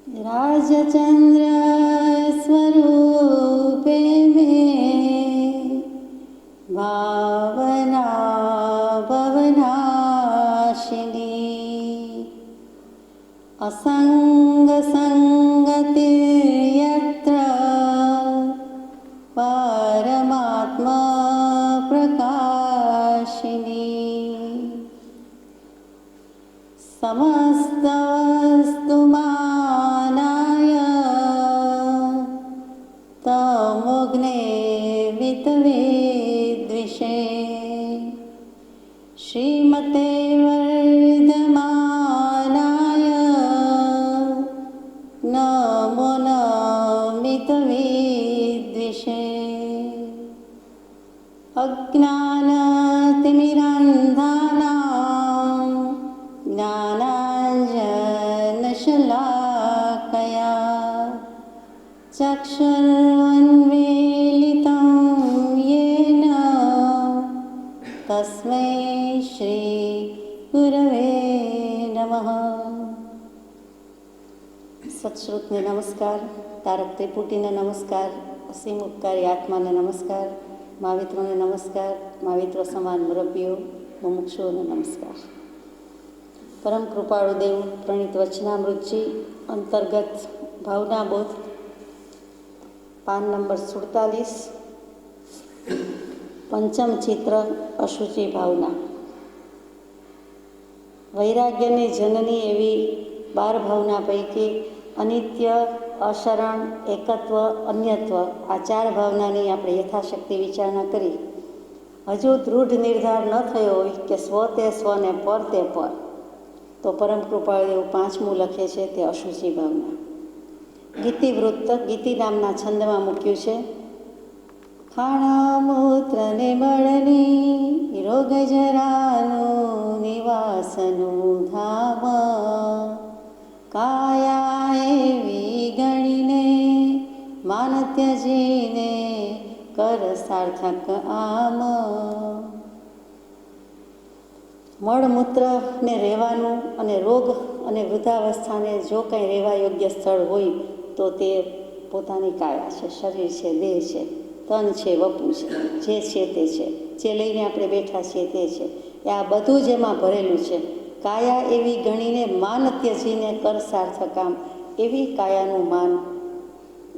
राजचंद्र स्वरूपे में भावना भवनाशिनी असंग संगति यत्र परमात्मा प्रकाशिनी समस्त वस्तुमानाय तमोग्ने वितविद्विषे श्रीमते वर्धमानाय नमो नमितविद्विषे अज्ञानतिमिरान्धानां ज्ञानाञ्जनशलाकया चक्षुरुन्मीलितं येन तस्मै श्रीगुरवे नमः। सत्श्रुतने नमस्कार, तारक त्रिपुटीने नमस्कार, असीम उपकारी आत्माने नमस्कार, महावित्रोने नमस्कार, महाविત્રો સમાન મુરબ્બીઓ, મુમુક્ષુઓને નમસ્કાર। પરમ કૃપાળુદેવ પ્રણીત વચનામૃતજી અંતર્ગત ભાવનાબોધ પાન નંબર 47 પંચમ ચિત્ર અશુચિ ભાવના। વૈરાગ્યની જનની એવી 12 ભાવના પૈકી અનિત્ય, અશરણ, એકત્વ, અન્યત્વ આ 4 ભાવનાની આપણે યથાશક્તિ વિચારણા કરી। હજુ દૃઢ નિર્ધાર ન થયો હોય કે સ્વ તે સ્વ ને પર તે પર, તો પરમ કૃપાળુ 5મું લખે છે તે અશુચિ ભાવના। ગીતિવૃત્ત ગીતિ નામના છંદમાં મૂક્યું છે। ખાણા મૂત્ર ને મળની રોગ જરાનું નિવાસનું ધામ, કાયા એવી ગણીને માન ત્યજીને કર સાર્થક આમ। મળમૂત્રને રહેવાનું અને રોગ અને વૃદ્ધાવસ્થાને જો કંઈ રહેવા યોગ્ય સ્થળ હોય તો તે પોતાની કાયા છે, શરીર છે, દેહ છે, તન છે, વપુ છે, જે છે તે છે, જે લઈને આપણે બેઠા છીએ તે છે, એ આ બધું જ એમાં ભરેલું છે। કાયા એવી ગણીને માન ત્યજીને કર સાર્થક કામ, એવી કાયાનું માન,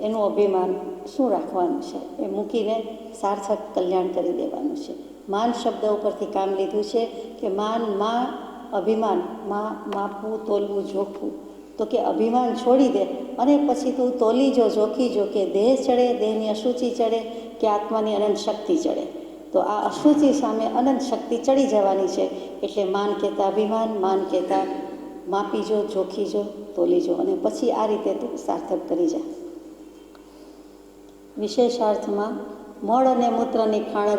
એનું અભિમાન શું રાખવાનું છે, એ મૂકીને સાર્થક કલ્યાણ કરી દેવાનું છે। માન શબ્દ ઉપરથી કામ લીધું છે કે માન માં અભિમાન, માં માપવું, તોલવું, જોખવું, તો કે અભિમાન છોડી દે અને પછી તું તોલી જો, જોખી જો કે દેહ ચડે, દેહની અશુચિ ચડે કે આત્માની અનંત શક્તિ ચડે, તો આ અશુચિ સામે અનંત શક્તિ ચડી જવાની છે। એટલે માન કહેતા અભિમાન, માન કહેતા માપી જો, જોખી જો, તોલી જો, અને પછી આ રીતે તું સાર્થક કરી જા। વિશેષાર્થમાં મળ અને મૂત્રની ખાણ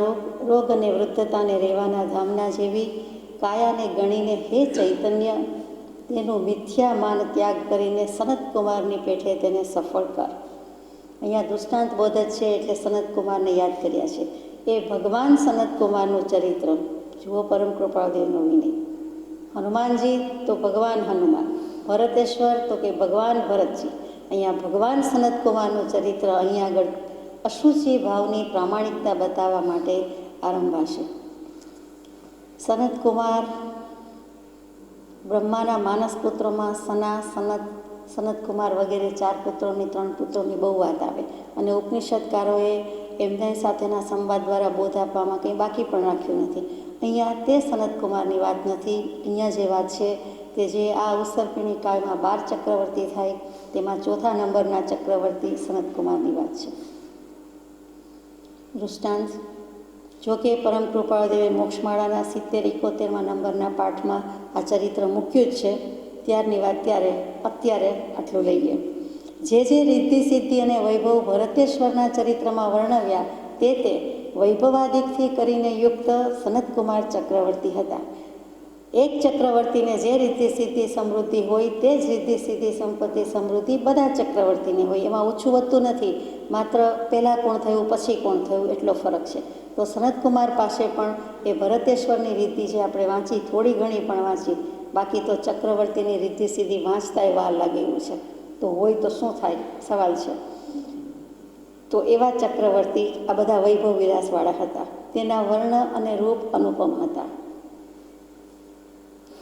રોગ અને વૃદ્ધતાને રહેવાના ધામના જેવી કાયાને ગણીને હે ચૈતન્ય તેનું મિથ્યા માન ત્યાગ કરીને સનતકુમારની પેઠે તેને સફળ કર। અહીંયા દૃષ્ટાંત બોધ જ છે એટલે સનતકુમારને યાદ કર્યા છે। એ ભગવાન સનતકુમારનું ચરિત્ર જુઓ, પરમ કૃપાળુદેવનો વિનય। હનુમાનજી તો ભગવાન હનુમાન, ભરતેશ્વર તો કે ભગવાન ભરતજી। અહીંયા ભગવાન સનતકુમારનું ચરિત્ર અહીંયા આગળ અશુચિ ભાવની પ્રામાણિકતા બતાવવા માટે આરંભાશે। સનતકુમાર બ્રહ્માના માનસ પુત્રોમાં સના, સનતકુમાર વગેરે 4 પુત્રોની 3 પુત્રોની બહુ વાત આવે, અને ઉપનિષદકારોએ એમના સાથેના સંવાદ દ્વારા બોધ આપવામાં કંઈ બાકી પણ રાખ્યું નથી। અહીંયા તે સનતકુમારની વાત નથી, અહીંયા જે વાત છે તે જે આ ઉત્સર્પિણી કાળમાં 12 ચક્રવર્તી થાય તેમાં 4થા નંબરના ચક્રવર્તી સનતકુમારની વાત છે। દૃષ્ટાંત જોકે પરમ કૃપાળુદેવે મોક્ષમાળાના 70-71 નંબરના પાઠમાં આ ચરિત્ર મૂક્યું જ છે, ત્યારની વાત અત્યારે આટલું લઈએ। જે રિદ્ધિ સિદ્ધિ અને વૈભવ ભરતેશ્વરના ચરિત્રમાં વર્ણવ્યા તે વૈભવાદિકથી કરીને યુક્ત સનતકુમાર ચક્રવર્તી હતા। એક ચક્રવર્તીને જે રિદ્ધિ સિદ્ધિ સમૃદ્ધિ હોય તે જ રિદ્ધિ સિદ્ધિ સંપત્તિ સમૃદ્ધિ બધા ચક્રવર્તીને હોય, એમાં ઓછું વધતું નથી, માત્ર પહેલાં કોણ થયું પછી કોણ થયું એટલો ફરક છે। તો સનતકુમાર પાસે પણ એ ભરતેશ્વરની રિદ્ધિ જે આપણે વાંચી, થોડી ઘણી પણ વાંચી, બાકી તો ચક્રવર્તીની રિદ્ધિ સિદ્ધિ વાંચતાય વાર લાગે એવું છે। તો હોય તો શું થાય સવાલ છે. તો એવા ચક્રવર્તી આ બધા વૈભવ વિલાસવાળા હતા. તેના વર્ણ અને રૂપ અનુપમ હતા.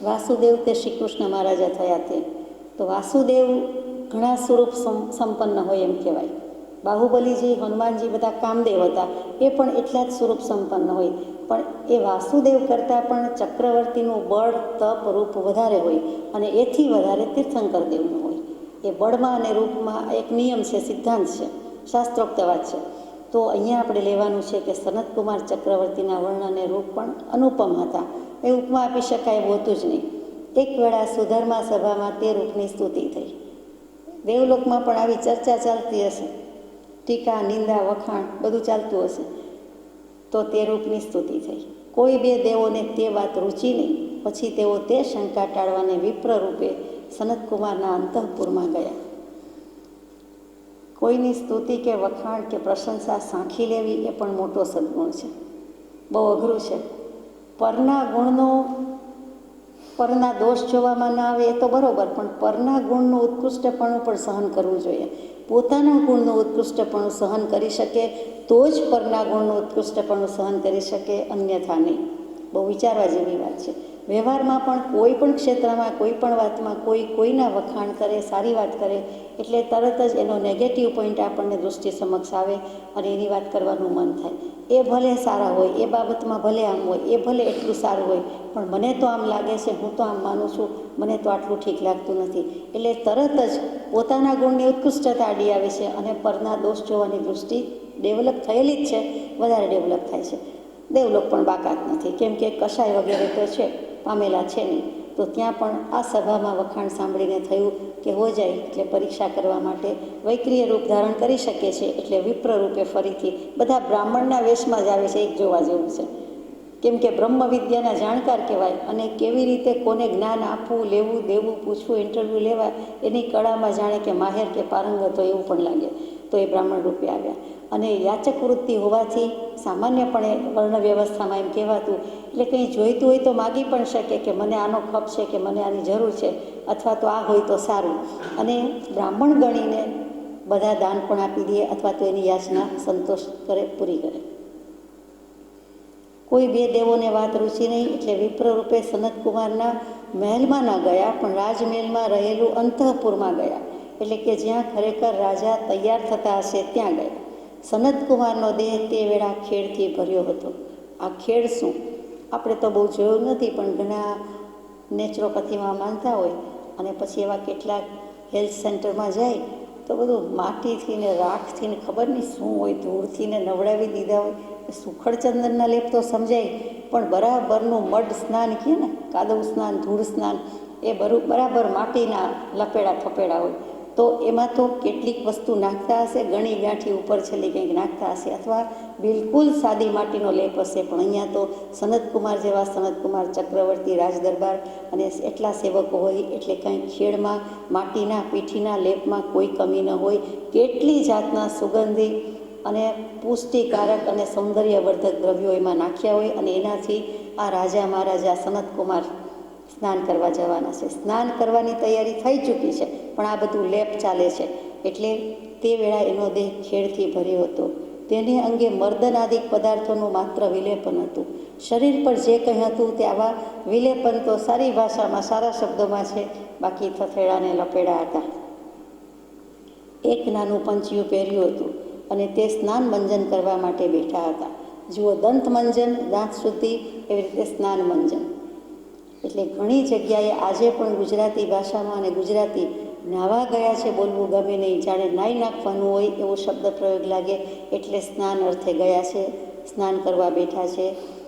વાસુદેવ તે શ્રી કૃષ્ણ મહારાજા થયા તે. તો વાસુદેવ ઘણા સ્વરૂપ સંપન્ન હોય એમ કહેવાય. બાહુબલીજી, હનુમાનજી બધા કામદેવ હતા, એ પણ એટલા જ સ્વરૂપ સંપન્ન હોય. પણ એ વાસુદેવ કરતાં પણ ચક્રવર્તીનું બળ, તપ, રૂપ વધારે હોય અને એથી વધારે તીર્થંકર દેવનું હોય. એ બળમાં અને રૂપમાં એક નિયમ છે, સિદ્ધાંત છે, શાસ્ત્રોક્ત વાત છે. તો અહીંયા આપણે લેવાનું છે કે સનતકુમાર ચક્રવર્તીના વર્ણ અને રૂપ પણ અનુપમ હતા. એ ઉપમા આપી શકાય એવું હતું જ નહીં. એક વેળા સુધર્મા સભામાં તે રૂપની સ્તુતિ થઈ. દેવલોકમાં પણ આવી ચર્ચા ચાલતી હશે, ટીકા, નિંદા, વખાણ બધું ચાલતું હશે. તો તે રૂપની સ્તુતિ થઈ. કોઈ બે દેવોને તે વાત રૂચી નહીં. પછી તેઓ તે શંકા ટાળવાને વિપ્ર રૂપે સનતકુમારના અંતઃપુરમાં ગયા. કોઈની સ્તુતિ કે વખાણ કે પ્રશંસા સાંખી લેવી એ પણ મોટો સદ્ગુણ છે, બહુ અઘરું છે. પરના દોષ જોવામાં ના આવે એ તો બરાબર, પણ પરના ગુણનું ઉત્કૃષ્ટપણું પણ સહન કરવું જોઈએ. પોતાના ગુણનું ઉત્કૃષ્ટપણું સહન કરી શકે તો જ પરના ગુણનું ઉત્કૃષ્ટપણું સહન કરી શકે, અન્યથા નહીં. બહુ વિચારવા જેવી વાત છે. વ્યવહારમાં પણ કોઈ પણ ક્ષેત્રમાં, કોઈ પણ વાતમાં કોઈના વખાણ કરે, સારી વાત કરે એટલે તરત જ એનો નેગેટિવ પોઈન્ટ આપણને દૃષ્ટિ સમક્ષ આવે અને એની વાત કરવાનું મન થાય. એ ભલે સારા હોય, એ બાબતમાં ભલે આમ હોય, એ ભલે એટલું સારું હોય, પણ મને તો આમ લાગે છે, હું તો આમ માનું છું, મને તો આટલું ઠીક લાગતું નથી. એટલે તરત જ પોતાના ગુણની ઉત્કૃષ્ટતા આડી આવે છે અને પરના દોષ જોવાની દૃષ્ટિ ડેવલપ થયેલી જ છે, વધારે ડેવલપ થાય છે. દેવલોક પણ બાકાત નથી, કેમ કે કશાય વગેરે તો છે, પામેલા છે નહીં. તો ત્યાં પણ આ સભામાં વખાણ સાંભળીને થયું કે હો જાય એટલે પરીક્ષા કરવા માટે વૈક્રિય રૂપ ધારણ કરી શકે છે. એટલે વિપ્ર રૂપે ફરીથી બધા બ્રાહ્મણના વેશમાં જ આવે છે. એક જોવા જેવું છે, કેમ કે બ્રહ્મ વિદ્યાના જાણકાર કહેવાય અને કેવી રીતે કોને જ્ઞાન આપવું, લેવું, દેવું, પૂછવું, ઇન્ટરવ્યૂ લેવા એની કળામાં જાણે કે માહેર કે પારંગત હોય એવું પણ લાગે. તો એ બ્રાહ્મણ રૂપે આવ્યા અને યાચક વૃત્તિ હોવાથી સામાન્યપણે વર્ણ વ્યવસ્થામાં એમ કહેવાતું, એટલે કંઈ જોઈતું હોય તો માગી પણ શકે કે મને આનો ખપ છે કે મને આની જરૂર છે, અથવા તો આ હોય તો સારું. અને બ્રાહ્મણ ગણીને બધા દાન પણ આપી દે અથવા તો એની યાચના સંતોષ કરે, પૂરી કરે. કોઈ બે દેવોને વાત રૂચી નહીં એટલે વિપ્ર રૂપે સનતકુમારના મહેલમાં ન ગયા, પણ રાજમહેલમાં રહેલું અંતઃપુરમાં ગયા. એટલે કે જ્યાં ખરેખર રાજા તૈયાર થતા હશે ત્યાં ગયા. સનતકુમારનો દેહ તે વેળા ખેડથી ભર્યો હતો. આ ખેડ શું આપણે તો બહુ જોયું નથી, પણ ઘણા નેચરોપથીમાં માનતા હોય અને પછી એવા કેટલાક હેલ્થ સેન્ટરમાં જાય તો બધું માટીથી ને રાખથી ને ખબર નહીં શું હોય, ધૂળથી ને નવડાવી દીધા હોય. સુખડ ચંદનના લેપ તો સમજાય, પણ બરાબરનું મડ સ્નાન કહે ને, કાદવ સ્નાન, ધૂળ સ્નાન, એ બરાબર માટીના લપેડા થપેડા હોય. તો એમાં તો કેટલીક વસ્તુ નાખતા હશે, ગણી ગાંઠી ઉપર છેલ્લી કંઈક નાખતા હશે, અથવા બિલકુલ સાદી માટીનો લેપ હશે. પણ અહીંયા તો સનતકુમાર જેવા સનતકુમાર ચક્રવર્તી રાજદરબાર અને એટલા સેવકો હોય એટલે કંઈ ખેડમાં માટીના પીઠીના લેપમાં કોઈ કમી ન હોય. કેટલી જાતના સુગંધી અને પુષ્ટિકારક અને સૌંદર્યવર્ધક દ્રવ્યો એમાં નાખ્યા હોય અને એનાથી આ રાજા મહારાજા સનતકુમાર સ્નાન કરવા જવાના છે. સ્નાન કરવાની તૈયારી થઈ ચૂકી છે, પણ આ બધું લેપ ચાલે છે. એટલે તે વેળા એનો દેહ ખેડથી ભર્યો હતો. તેને અંગે મર્દનાદિક પદાર્થોનું માત્ર વિલેપન હતું. શરીર પર જે કંઈ હતું તે આવા વિલેપન તો સારી ભાષામાં, સારા શબ્દોમાં છે, બાકી થથેડાને લપેડા હતા. એક નાનું પંચિયું પહેર્યું હતું અને તે સ્નાન મંજન કરવા માટે બેઠા હતા. જુઓ, દંત મંજન, દાંત શુદ્ધિ, એવી રીતે સ્નાન મંજન. એટલે ઘણી જગ્યાએ આજે પણ ગુજરાતી ભાષામાં અને ગુજરાતી નાવા ગયા છે બોલવું ગમે નહીં, જાણે નાહી નાખવાનું હોય એવો શબ્દ પ્રયોગ લાગે. એટલે સ્નાન અર્થે ગયા છે, સ્નાન કરવા બેઠા છે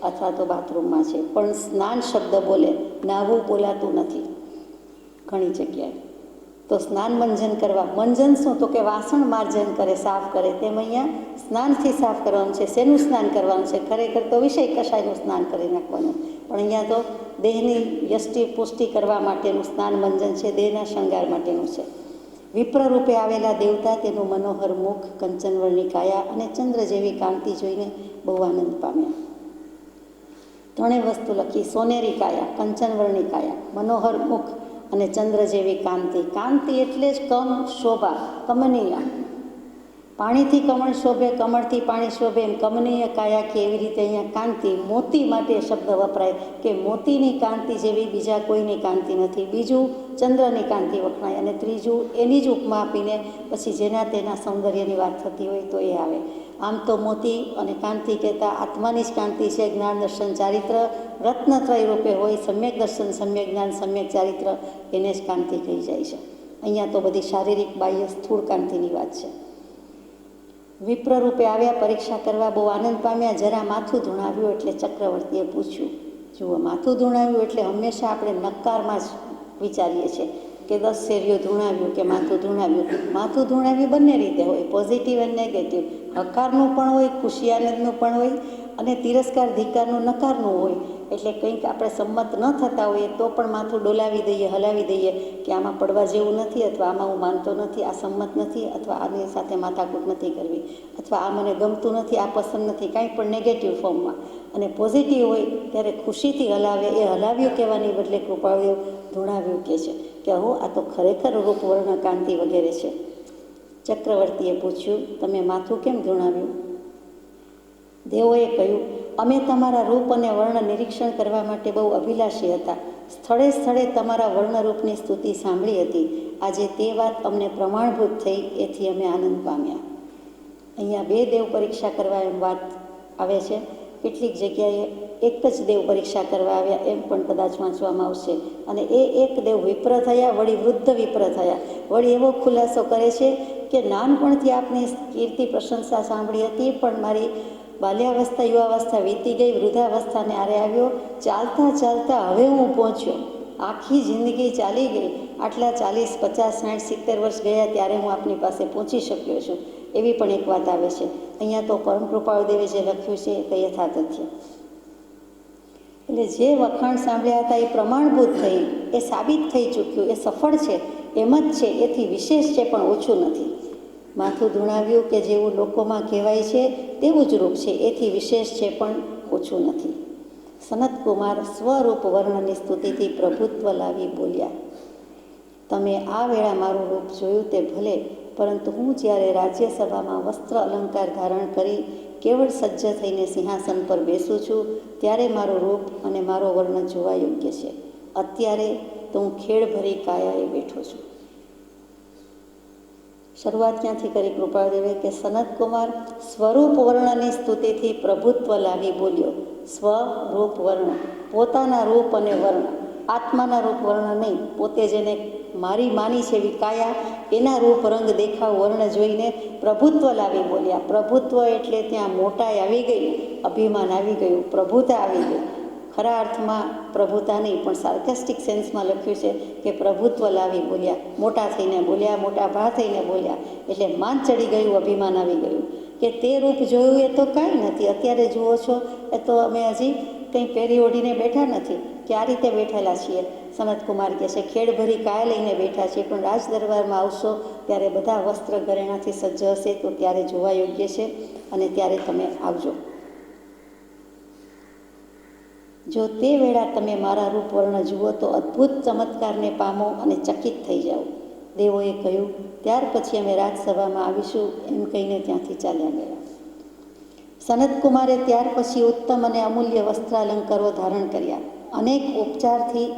અથવા તો બાથરૂમમાં છે. પણ સ્નાન શબ્દ બોલે, નાહવું બોલાતું નથી ઘણી જગ્યાએ. તો સ્નાન મંજન કરવા, મંજન શું તો કે વાસણ માર્જન કરે, સાફ કરે, તેમ અહીંયા સ્નાનથી સાફ કરવાનું છે. શેનું સ્નાન કરવાનું છે? ખરેખર તો વિષય કશાયનું સ્નાન કરી નાખવાનું, પણ અહીંયા તો દેહની યષ્ટિ પુષ્ટિ કરવા માટેનું સ્નાન મંજન છે, દેહના શણગાર માટેનું છે. વિપ્ર રૂપે આવેલા દેવતા તેનું મનોહર મુખ, કંચનવર્ણી કાયા અને ચંદ્ર જેવી કાંતિ જોઈને બહુ આનંદ પામ્યા. ત્રણેય વસ્તુ લખી: સોનેરી કાયા, કંચનવર્ણી કાયા, મનોહર મુખ અને ચંદ્ર જેવી કાંતિ. કાંતિ એટલે જ કમ, શોભા, કમનીય. પાણીથી કમળ શોભે, કમળથી પાણી શોભે, એમ કમનીય કાયા કે એવી રીતે અહીંયા કાંતિ. મોતી માટે શબ્દ વપરાય કે મોતીની કાંતિ જેવી બીજા કોઈની કાંતિ નથી. બીજું ચંદ્રની કાંતિ વખણાય અને ત્રીજું એની જ ઉપમા આપીને પછી જેના તેના સૌંદર્યની વાત થતી હોય તો એ આવે. આમ તો મોતી અને કાંતિ કહેતા આત્માની જ કાંતિ છે. જ્ઞાન, દર્શન, ચારિત્ર રત્નત્રય રૂપે હોય. સમ્યક દર્શન, સમ્યક જ્ઞાન, સમ્યક ચારિત્ર એને જ કાંતિ કહી જાય છે. અહીંયા તો બધી શારીરિક બાહ્ય સ્થૂળ કાંતિની વાત છે. વિપ્ર રૂપે આવ્યા, પરીક્ષા કરવા બહુ આનંદ પામ્યા. જરા માથું ધૂણાવ્યું એટલે ચક્રવર્તીએ પૂછ્યું. જુઓ, માથું ધૂણાવ્યું એટલે હંમેશા આપણે નકારમાં જ વિચારીએ છીએ કે 10 શેરીઓ ધૂણાવ્યું કે માથું ધૂણાવ્યું. માથું ધૂણાવ્યું બંને રીતે હોય, પોઝિટિવ અને નેગેટિવ. હકારનું પણ હોય, ખુશી આનંદનું પણ હોય અને તિરસ્કાર ધિક્કારનું નકારનું હોય. એટલે કંઈક આપણે સંમત ન થતા હોઈએ તો પણ માથું ડોલાવી દઈએ, હલાવી દઈએ કે આમાં પડવા જેવું નથી, અથવા આમાં હું માનતો નથી, આ સંમત નથી, અથવા આની સાથે માથાકૂટ નથી કરવી, અથવા આ મને ગમતું નથી, આ પસંદ નથી, કાંઈ પણ નેગેટિવ ફોર્મમાં. અને પોઝિટિવ હોય ત્યારે ખુશીથી હલાવે. એ હલાવ્યું કહેવાની બદલે કૃપાળુદેવ ધૂણાવ્યું કહે છે કે હો, આ તો ખરેખર રૂપ, વર્ણ, કાંતિ વગેરે છે. ચક્રવર્તીએ પૂછ્યું, તમે માથું કેમ ધૂણાવ્યું? દેવોએ કહ્યું, અમે તમારા રૂપ અને વર્ણ નિરીક્ષણ કરવા માટે બહુ અભિલાષી હતા. સ્થળે સ્થળે તમારા વર્ણરૂપની સ્તુતિ સાંભળી હતી. આજે તે વાત અમને પ્રમાણભૂત થઈ, એથી અમે આનંદ પામ્યા. અહીંયા 2 દેવ પરીક્ષા કરવા એમ વાત આવે છે. કેટલીક જગ્યાએ એક જ દેવ પરીક્ષા કરવા આવ્યા એમ પણ કદાચ વાંચવામાં આવશે. અને એ એક દેવ વિપ્ર થયા, વળી વૃદ્ધ વિપ્ર થયા. વળી એવો ખુલાસો કરે છે કે નાનપણથી આપની કીર્તિ પ્રશંસા સાંભળી હતી, પણ મારી બાલ્યાવસ્થા, યુવાવસ્થા વીતી ગઈ, વૃદ્ધાવસ્થાને આરે આવ્યો. ચાલતા ચાલતા હવે હું પહોંચ્યો. આખી જિંદગી ચાલી ગઈ, આટલા 40, 50, 60, 70 વર્ષ ગયા ત્યારે હું આપની પાસે પહોંચી શક્યો છું. એવી પણ એક વાત આવે છે. અહીંયા તો પરમ કૃપાળુદેવે જે લખ્યું છે તે યથાતથ્ય. એટલે જે વખાણ સાંભળ્યા હતા એ પ્રમાણભૂત થઈ, એ સાબિત થઈ ચૂક્યું, એ સફળ છે, એમ જ છે, એથી વિશેષ છે પણ ઓછું નથી. માથું ધૂણાવ્યું કે જેવું લોકોમાં કહેવાય છે તેવું જ રૂપ છે, એથી વિશેષ છે પણ ઓછું નથી. સનતકુમાર સ્વરૂપ વર્ણની સ્તુતિથી પ્રભુત્વ લાવી બોલ્યા, તમે આ વેળા મારું રૂપ જોયું તે ભલે, પરંતુ હું જ્યારે રાજ્યસભામાં વસ્ત્ર અલંકાર ધારણ કરી કેવળ સજ્જ થઈને સિંહાસન પર બેસું છું ત્યારે મારું રૂપ અને મારો વર્ણ જોવા યોગ્ય છે. અત્યારે તો હું ખેડભરી કાયાએ બેઠો છું. શરૂઆત ક્યાંથી કરી કૃપાળદેવે કે સનતકુમાર સ્વરૂપ વર્ણની સ્તુતિથી પ્રભુત્વ લાવી બોલ્યો. સ્વરૂપ વર્ણ, પોતાના રૂપ અને વર્ણ, આત્માના રૂપ વર્ણ નહીં. પોતે જેને મારી માની છે એવી કાયા, એના રૂપ, રંગ, દેખાવ, વર્ણ જોઈને પ્રભુત્વ લાવી બોલ્યા. પ્રભુત્વ એટલે ત્યાં મોટાઈ આવી ગઈ, અભિમાન આવી ગયું, પ્રભુતા આવી ગઈ. ખરા અર્થમાં પ્રભુતા નહીં, પણ સાર્કેસ્ટિક સેન્સમાં લખ્યું છે કે પ્રભુત્વ લાવી બોલ્યા. મોટા થઈને બોલ્યા, મોટા ભા થઈને બોલ્યા. એટલે માન ચડી ગયું, અભિમાન આવી ગયું કે તે રૂપ જોયું એ તો કાંઈ નથી. અત્યારે જુઓ છો એ તો અમે હજી કંઈ પહેરી ઓઢીને બેઠા નથી કે આ રીતે બેઠેલા છીએ. સનતકુમાર કહે છે ખેડભરી કાયા લઈને બેઠા છીએ, પણ રાજ દરબારમાં આવશો ત્યારે બધા વસ્ત્ર ઘરેણાથી સજ્જ હશે તો ત્યારે જોવા યોગ્ય છે, અને ત્યારે તમે આવજો. જો તે વેળા તમે મારા રૂપ વર્ણ જુઓ તો અદ્ભુત ચમત્કારને પામો અને ચકિત થઈ જાઓ. દેવોએ કહ્યું, ત્યાર પછી અમે રાજસભામાં આવીશું, એમ કહીને ત્યાંથી ચાલ્યા ગયા. સનતકુમારે ત્યાર પછી ઉત્તમ અને અમૂલ્ય વસ્ત્રાલંકારો ધારણ કર્યા. અનેક ઉપચારથી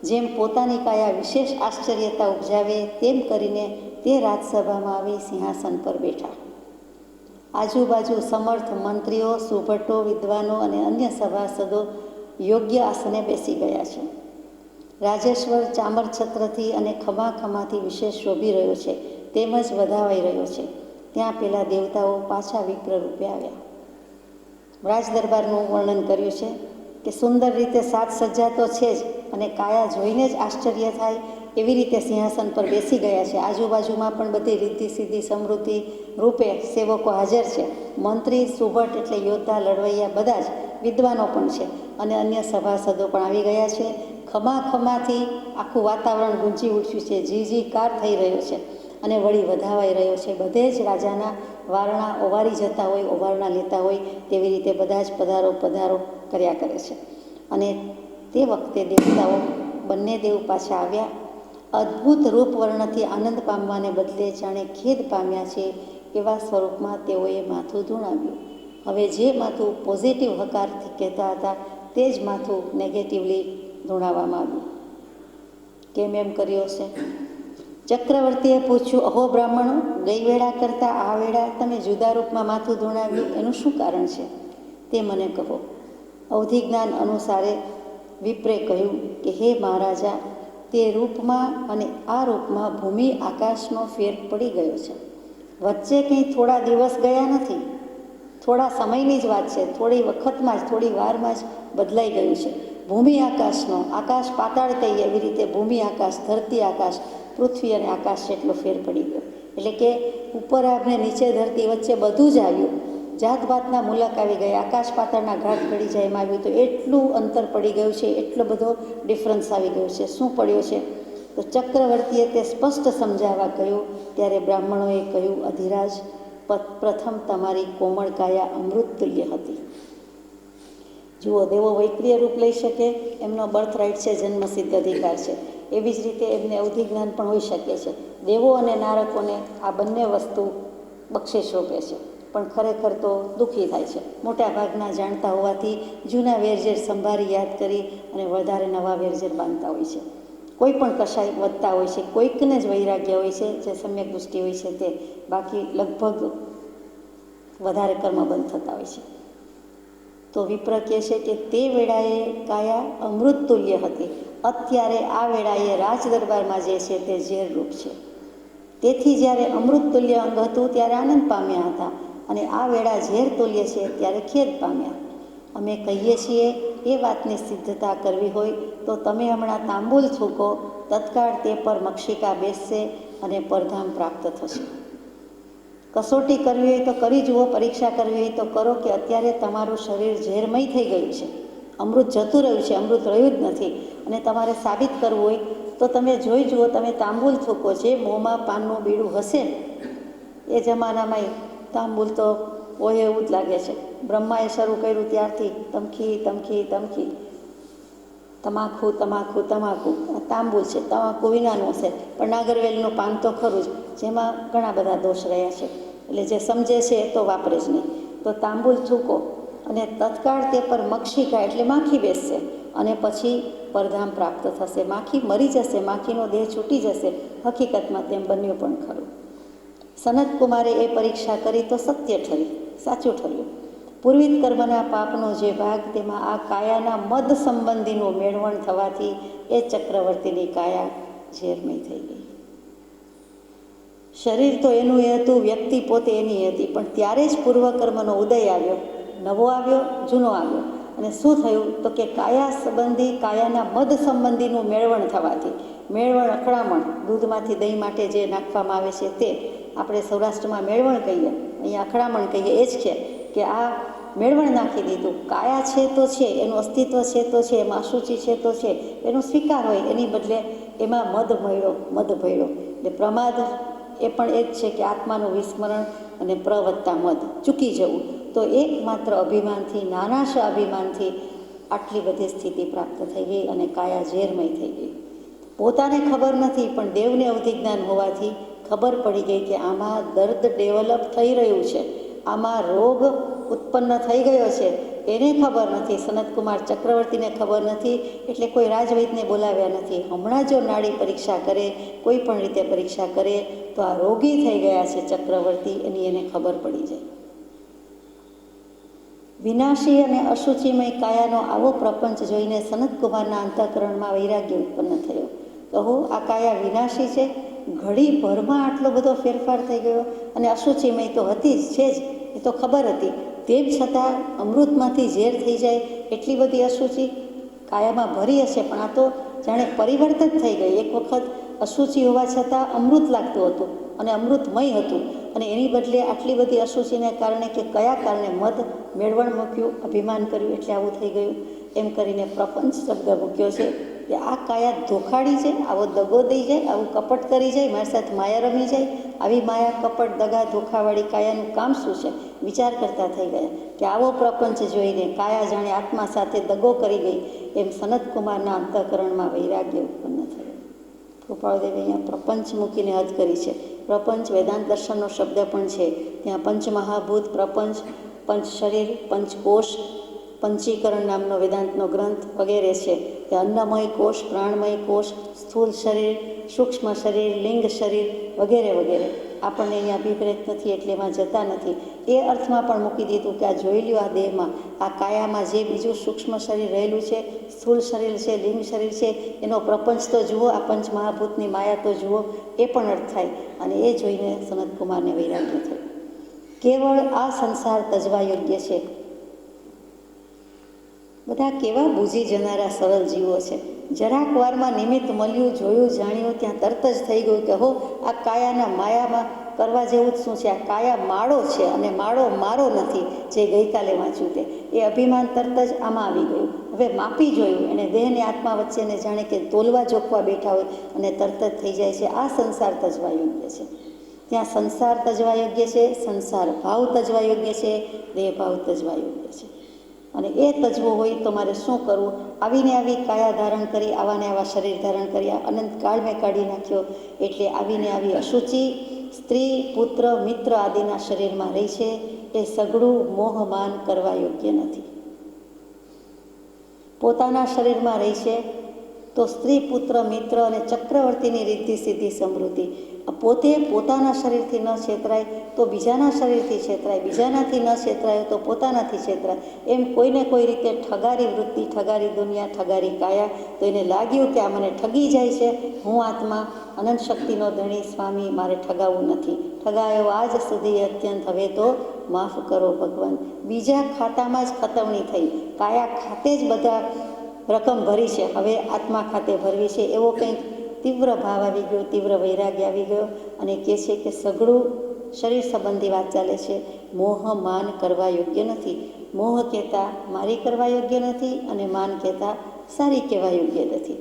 જેમ પોતાની કાયા વિશેષ આશ્ચર્યતા ઉપજાવે તેમ કરીને તે રાજસભામાં આવી સિંહાસન પર બેઠા. આજુબાજુ સમર્થ મંત્રીઓ, સુભટો, વિદ્વાનો અને અન્ય સભાસદો યોગ્ય આસને બેસી ગયા છે. રાજેશ્વર ચામર છત્રથી અને ખમાખમાથી વિશેષ શોભી રહ્યો છે, તેમજ વધાવાઈ રહ્યો છે. ત્યાં પેલા દેવતાઓ પાછા વિપ્ર રૂપે આવ્યા. રાજ દરબારનું વર્ણન કર્યું છે કે સુંદર રીતે સાજ સજ્જા તો છે જ, અને કાયા જોઈને જ આશ્ચર્ય થાય એવી રીતે સિંહાસન પર બેસી ગયા છે. આજુબાજુમાં પણ બધી રીતિ સીધી સમૃદ્ધિ રૂપે સેવકો હાજર છે. મંત્રી, સુભટ એટલે યોદ્ધા, લડવૈયા બધા જ, વિદ્વાનો પણ છે, અને અન્ય સભાસદો પણ આવી ગયા છે. ખમાખમાથી આખું વાતાવરણ ગુંજી ઉઠ્યું છે, જી કાર થઈ રહ્યો છે અને વળી વધાવાઈ રહ્યો છે. બધે જ રાજાના વારણા ઓવારી જતા હોય, ઓવારણા લેતા હોય તેવી રીતે બધા જ પધારો પધારો કર્યા કરે છે. અને તે વખતે દેવતાઓ બંને દેવ પાછા આવ્યા અદ્ભુત રૂપવર્ણથી આનંદ પામવાને બદલે જાણે ખેદ પામ્યા છે એવા સ્વરૂપમાં તેઓએ માથું ધૂણાવ્યું. હવે જે માથું પોઝિટિવ હકારથી કહેતા હતા તે જ માથું નેગેટિવલી ધૂણાવવામાં આવ્યું. કેમ એમ કર્યો છે? ચક્રવર્તીએ પૂછ્યું, અહો બ્રાહ્મણો, ગઈ વેળા કરતાં આ વેળા તમે જુદા રૂપમાં માથું ધૂણાવ્યું, એનું શું કારણ છે તે મને કહો. અવધિજ્ઞાન અનુસારે વિપ્રે કહ્યું કે હે મહારાજા, તે રૂપમાં અને આ રૂપમાં ભૂમિ આકાશનો ફેર પડી ગયો છે. વચ્ચે કંઈ થોડા દિવસ ગયા નથી, થોડા સમયની જ વાત છે. થોડી વખતમાં જ, થોડી વારમાં જ બદલાઈ ગયું છે. ભૂમિ આકાશનો, આકાશ પાતાળ કહીએ એવી રીતે ભૂમિ આકાશ, ધરતી આકાશ, પૃથ્વી અને આકાશ જેટલો ફેર પડી ગયો. એટલે કે ઉપર આભને નીચે ધરતી વચ્ચે બધું જ આવ્યું. જાતભાતના મુલક આવી ગયા, આકાશ પાતાળના ઘાટ ઘડી જાય એમ આવ્યું. તો એટલું અંતર પડી ગયું છે, એટલો બધો ડિફરન્સ આવી ગયો છે. શું પડ્યો છે? તો ચક્રવર્તીએ તે સ્પષ્ટ સમજાવવા કહ્યું. ત્યારે બ્રાહ્મણોએ કહ્યું, અધિરાજ, પ્રથમ તમારી કોમળ કાયા અમૃત તુલ્ય હતી. જુઓ, દેવો વૈક્રિય રૂપ લઈ શકે, એમનો બર્થ રાઇટ છે, જન્મસિદ્ધ અધિકાર છે. એવી જ રીતે એમને અવધિજ્ઞાન પણ હોઈ શકે છે. દેવો અને નારકોને આ બંને વસ્તુ બક્ષિસ રૂપે છે, પણ ખરેખર તો દુઃખી થાય છે. મોટા ભાગના જાણતા હોવાથી જૂના વેરઝેર સંભાળી યાદ કરી અને વધારે નવા વેરઝેર બાંધતા હોય છે. કોઈ પણ કશાય વધતા હોય છે, કોઈકને જ વૈરાગ્ય હોય છે, જે સમ્યક દૃષ્ટિ હોય છે તે. બાકી લગભગ વધારે કર્મ બંધ થતા હોય છે. તો વિપ્ર કહે છે કે તે વેળાએ કાયા અમૃત તુલ્ય હતી, અત્યારે આ વેળાએ રાજ દરબારમાં જે છે તે ઝેર રૂપ છે. તેથી જ્યારે અમૃત તુલ્ય અંગ હતું ત્યારે આનંદ પામ્યા હતા, અને આ વેળા ઝેર તુલ્ય છે ત્યારે ખેદ પામ્યા. અમે કહીએ છીએ એ વાતની સિદ્ધતા કરવી હોય તો તમે હમણાં તાંબુલ થૂકો, તત્કાળ તે પર મક્ષિકા બેસશે અને પરધામ પ્રાપ્ત થશે. કસોટી કરવી હોય તો કરી જુઓ, પરીક્ષા કરવી હોય તો કરો કે અત્યારે તમારું શરીર ઝેરમય થઈ ગયું છે, અમૃત જતું રહ્યું છે, અમૃત રહ્યું જ નથી. અને તમારે સાબિત કરવું હોય તો તમે જોઈ જુઓ, તમે તાંબુલ થૂકો, જે મોંમાં પાનનું બીડું હશે એ જમાનામાં તાંબુલ તો હોય એવું જ લાગે છે. બ્રહ્માએ શરૂ કર્યું ત્યારથી તમખી તમખી તમખી, તમાકુ તમાકુ તમાકુ, તાંબુલ છે, તમાકુ વિનાનું હશે, પણ નાગરવેલનું પાન તો ખરું જ, જેમાં ઘણા બધા દોષ રહ્યા છે. એટલે જે સમજે છે એ તો વાપરે જ નહીં. તો તાંબુલ થૂકો અને તત્કાળ તે પર મક્ષિકા એટલે માખી બેસશે, અને પછી પરધામ પ્રાપ્ત થશે. માખી મરી જશે, માખીનો દેહ છૂટી જશે. હકીકતમાં તેમ બન્યું પણ ખરું. સનતકુમારે એ પરીક્ષા કરી તો સત્ય ઠરી, સાચું ઠર્યું. પૂર્વિત કર્મના પાપનો જે ભાગ, તેમાં આ કાયાના મદ સંબંધીનું મેળવણ થવાથી એ ચક્રવર્તીની કાયા ઝેરમય થઈ ગઈ. શરીર તો એનું એ હતું, વ્યક્તિ પોતે એની હતી, પણ ત્યારે જ પૂર્વકર્મનો ઉદય આવ્યો, નવો આવ્યો, જૂનો આવ્યો. અને શું થયું તો કે કાયા સંબંધી, કાયાના મદ સંબંધીનું મેળવણ થવાથી, મેળવણ અકળામણ, દૂધમાંથી દહીં માટે જે નાખવામાં આવે છે તે આપણે સૌરાષ્ટ્રમાં મેળવણ કહીએ, અહીંયા અકળામણ કહીએ. એ જ છે કે આ મેળવણ નાખી દીધું. કાયા છે તો છે, એનું અસ્તિત્વ છે તો છે, એમાં અશુચિ છે તો છે, એનો સ્વીકાર હોય, એની બદલે એમાં મદ ભળ્યો. એટલે પ્રમાદ એ પણ એ જ છે કે આત્માનું વિસ્મરણ અને પ્રવત્તા મદ, ચૂકી જવું. તો એકમાત્ર અભિમાનથી, નાનાશ અભિમાનથી આટલી બધી સ્થિતિ પ્રાપ્ત થઈ ગઈ અને કાયા ઝેરમય થઈ ગઈ. પોતાને ખબર નથી, પણ દેવને અવધિજ્ઞાન હોવાથી ખબર પડી ગઈ કે આમાં દર્દ ડેવલપ થઈ રહ્યું છે, આમાં રોગ ઉત્પન્ન થઈ ગયો છે. એને ખબર નથી, સનતકુમાર ચક્રવર્તીને ખબર નથી, એટલે કોઈ રાજવૈદને બોલાવ્યા નથી. હમણાં જો નાડી પરીક્ષા કરે, કોઈ પણ રીતે પરીક્ષા કરે તો આ રોગી થઈ ગયા છે ચક્રવર્તી, એની એને ખબર પડી જાય. વિનાશી અને અશુચિમય કાયાનો આવો પ્રપંચ જોઈને સનતકુમારના અંતઃકરણમાં વૈરાગ્ય ઉત્પન્ન થયો. કહો, આ કાયા વિનાશી છે, ઘડી ભરમાં આટલો બધો ફેરફાર થઈ ગયો, અને અશુચિમય તો હતી જ, છે જ, એ તો ખબર હતી. તેમ છતાં અમૃતમાંથી ઝેર થઈ જાય એટલી બધી અશુચિ કાયામાં ભરી હશે, પણ આ તો જાણે પરિવર્તન થઈ ગઈ. એક વખત અશુચિ હોવા છતાં અમૃત લાગતું હતું અને અમૃતમય હતું, અને એની બદલે આટલી બધી અશુચિને કારણે કે કયા કારણે મદ મેળવણ મૂક્યું, અભિમાન કર્યું, એટલે આવું થઈ ગયું. એમ કરીને પ્રપંચ શબ્દ મૂક્યો છે કે આ કાયા ધોખાડી જાય, આવો દગો દઈ જાય, આવું કપટ કરી જાય, મારી સાથે માયા રમી જાય. આવી માયા, કપટ, દગા, ધોખાવાળી કાયાનું કામ શું છે? વિચાર કરતા થઈ ગયા કે આવો પ્રપંચ જોઈને કાયા જાણે આત્મા સાથે દગો કરી ગઈ. એમ સનતકુમારના અંતઃકરણમાં વૈરાગ્ય ઉત્પન્ન થયું. કૃપાળુદેવે અહીંયા પ્રપંચ મૂકીને હદ કરી છે. પ્રપંચ વેદાંત દર્શનનો શબ્દ પણ છે. ત્યાં પંચમહાભૂત, પ્રપંચ, પંચ શરીર, પંચકોશ, પંચીકરણ નામનો વેદાંતનો ગ્રંથ વગેરે છે. ત્યાં અન્નમય કોષ, પ્રાણમય કોષ, સ્થૂળ શરીર, સૂક્ષ્મ શરીર, લિંગ શરીર વગેરે વગેરે. આપણને અહીંયા અભિપ્રેત નથી એટલે એમાં જતા નથી. એ અર્થમાં પણ મૂકી દીધું કે આ જોઈ લ્યો, આ દેહમાં, આ કાયામાં જે બીજું સૂક્ષ્મ શરીર રહેલું છે, સ્થૂળ શરીર છે, લિંગ શરીર છે, એનો પ્રપંચ તો જુઓ, આ પંચમહાભૂતની માયા તો જુઓ, એ પણ અર્થ થાય. અને એ જોઈને સનતકુમારને વૈરાગ્ય થયું. કેવળ આ સંસાર તજવા યોગ્ય છે. બધા કેવા બૂઝી જનારા સરળ જીવો છે. જરાક વારમાં નિમિત્ત મળ્યું, જોયું, જાણ્યું, ત્યાં તરત જ થઈ ગયું કે હો, આ કાયાના માયામાં કરવા જેવું જ શું છે? આ કાયા માળો છે અને માળો મારો નથી, જે ગઈકાલે વાંચ્યું તે. એ અભિમાન તરત જ આમાં આવી ગયું. હવે માપી જોયું, એને દેહને આત્મા વચ્ચેને જાણે કે તોલવા જોખવા બેઠા હોય અને તરત જ થઈ જાય છે. આ સંસાર તજવા યોગ્ય છે. ત્યાં સંસાર તજવા યોગ્ય છે, સંસાર ભાવ તજવા યોગ્ય છે, દેહ ભાવ તજવા યોગ્ય છે. અને એ તજવું હોય તો મારે શું કરવું? આવીને આવી કાયા ધારણ કરી, આવાને આવા શરીર ધારણ કર્યા, અનંતકાળ મેં કાઢી નાખ્યો. એટલે આવીને આવી અશુચિ સ્ત્રી, પુત્ર, મિત્ર આદિના શરીરમાં રહી છે. એ સઘળું મોહમાન કરવા યોગ્ય નથી. પોતાના શરીરમાં રહી છે તો સ્ત્રી, પુત્ર, મિત્ર અને ચક્રવર્તીની રિદ્ધિ સિદ્ધિ સમૃદ્ધિ. પોતે પોતાના શરીરથી ન છેતરાય તો બીજાના શરીરથી છેતરાય, બીજાનાથી ન છેતરાય તો પોતાનાથી છેતરાય. એમ કોઈને કોઈ રીતે ઠગારી વૃત્તિ, ઠગારી દુનિયા, ઠગારી કાયા. તો એને લાગ્યું કે આ મને ઠગી જાય છે, હું આત્મા અનંત શક્તિનો ધણી સ્વામી, મારે ઠગાવવું નથી. ઠગાયો આજ સુધી અત્યંત, હવે તો માફ કરો ભગવાન. બીજા ખાતામાં જ ખતવણી થઈ. કાયા ખાતે જ બધા રકમ ભરી છે, હવે આત્મા ખાતે ભરવી છે. એવો કંઈક તીવ્ર ભાવ આવી ગયો, તીવ્ર વૈરાગ્ય આવી ગયો. અને કહે છે કે સઘળું શરીર સંબંધી વાત ચાલે છે. મોહ માન કરવા યોગ્ય નથી. મોહ કહેતા મારી કરવા યોગ્ય નથી અને માન કહેતા સારી કહેવા યોગ્ય નથી.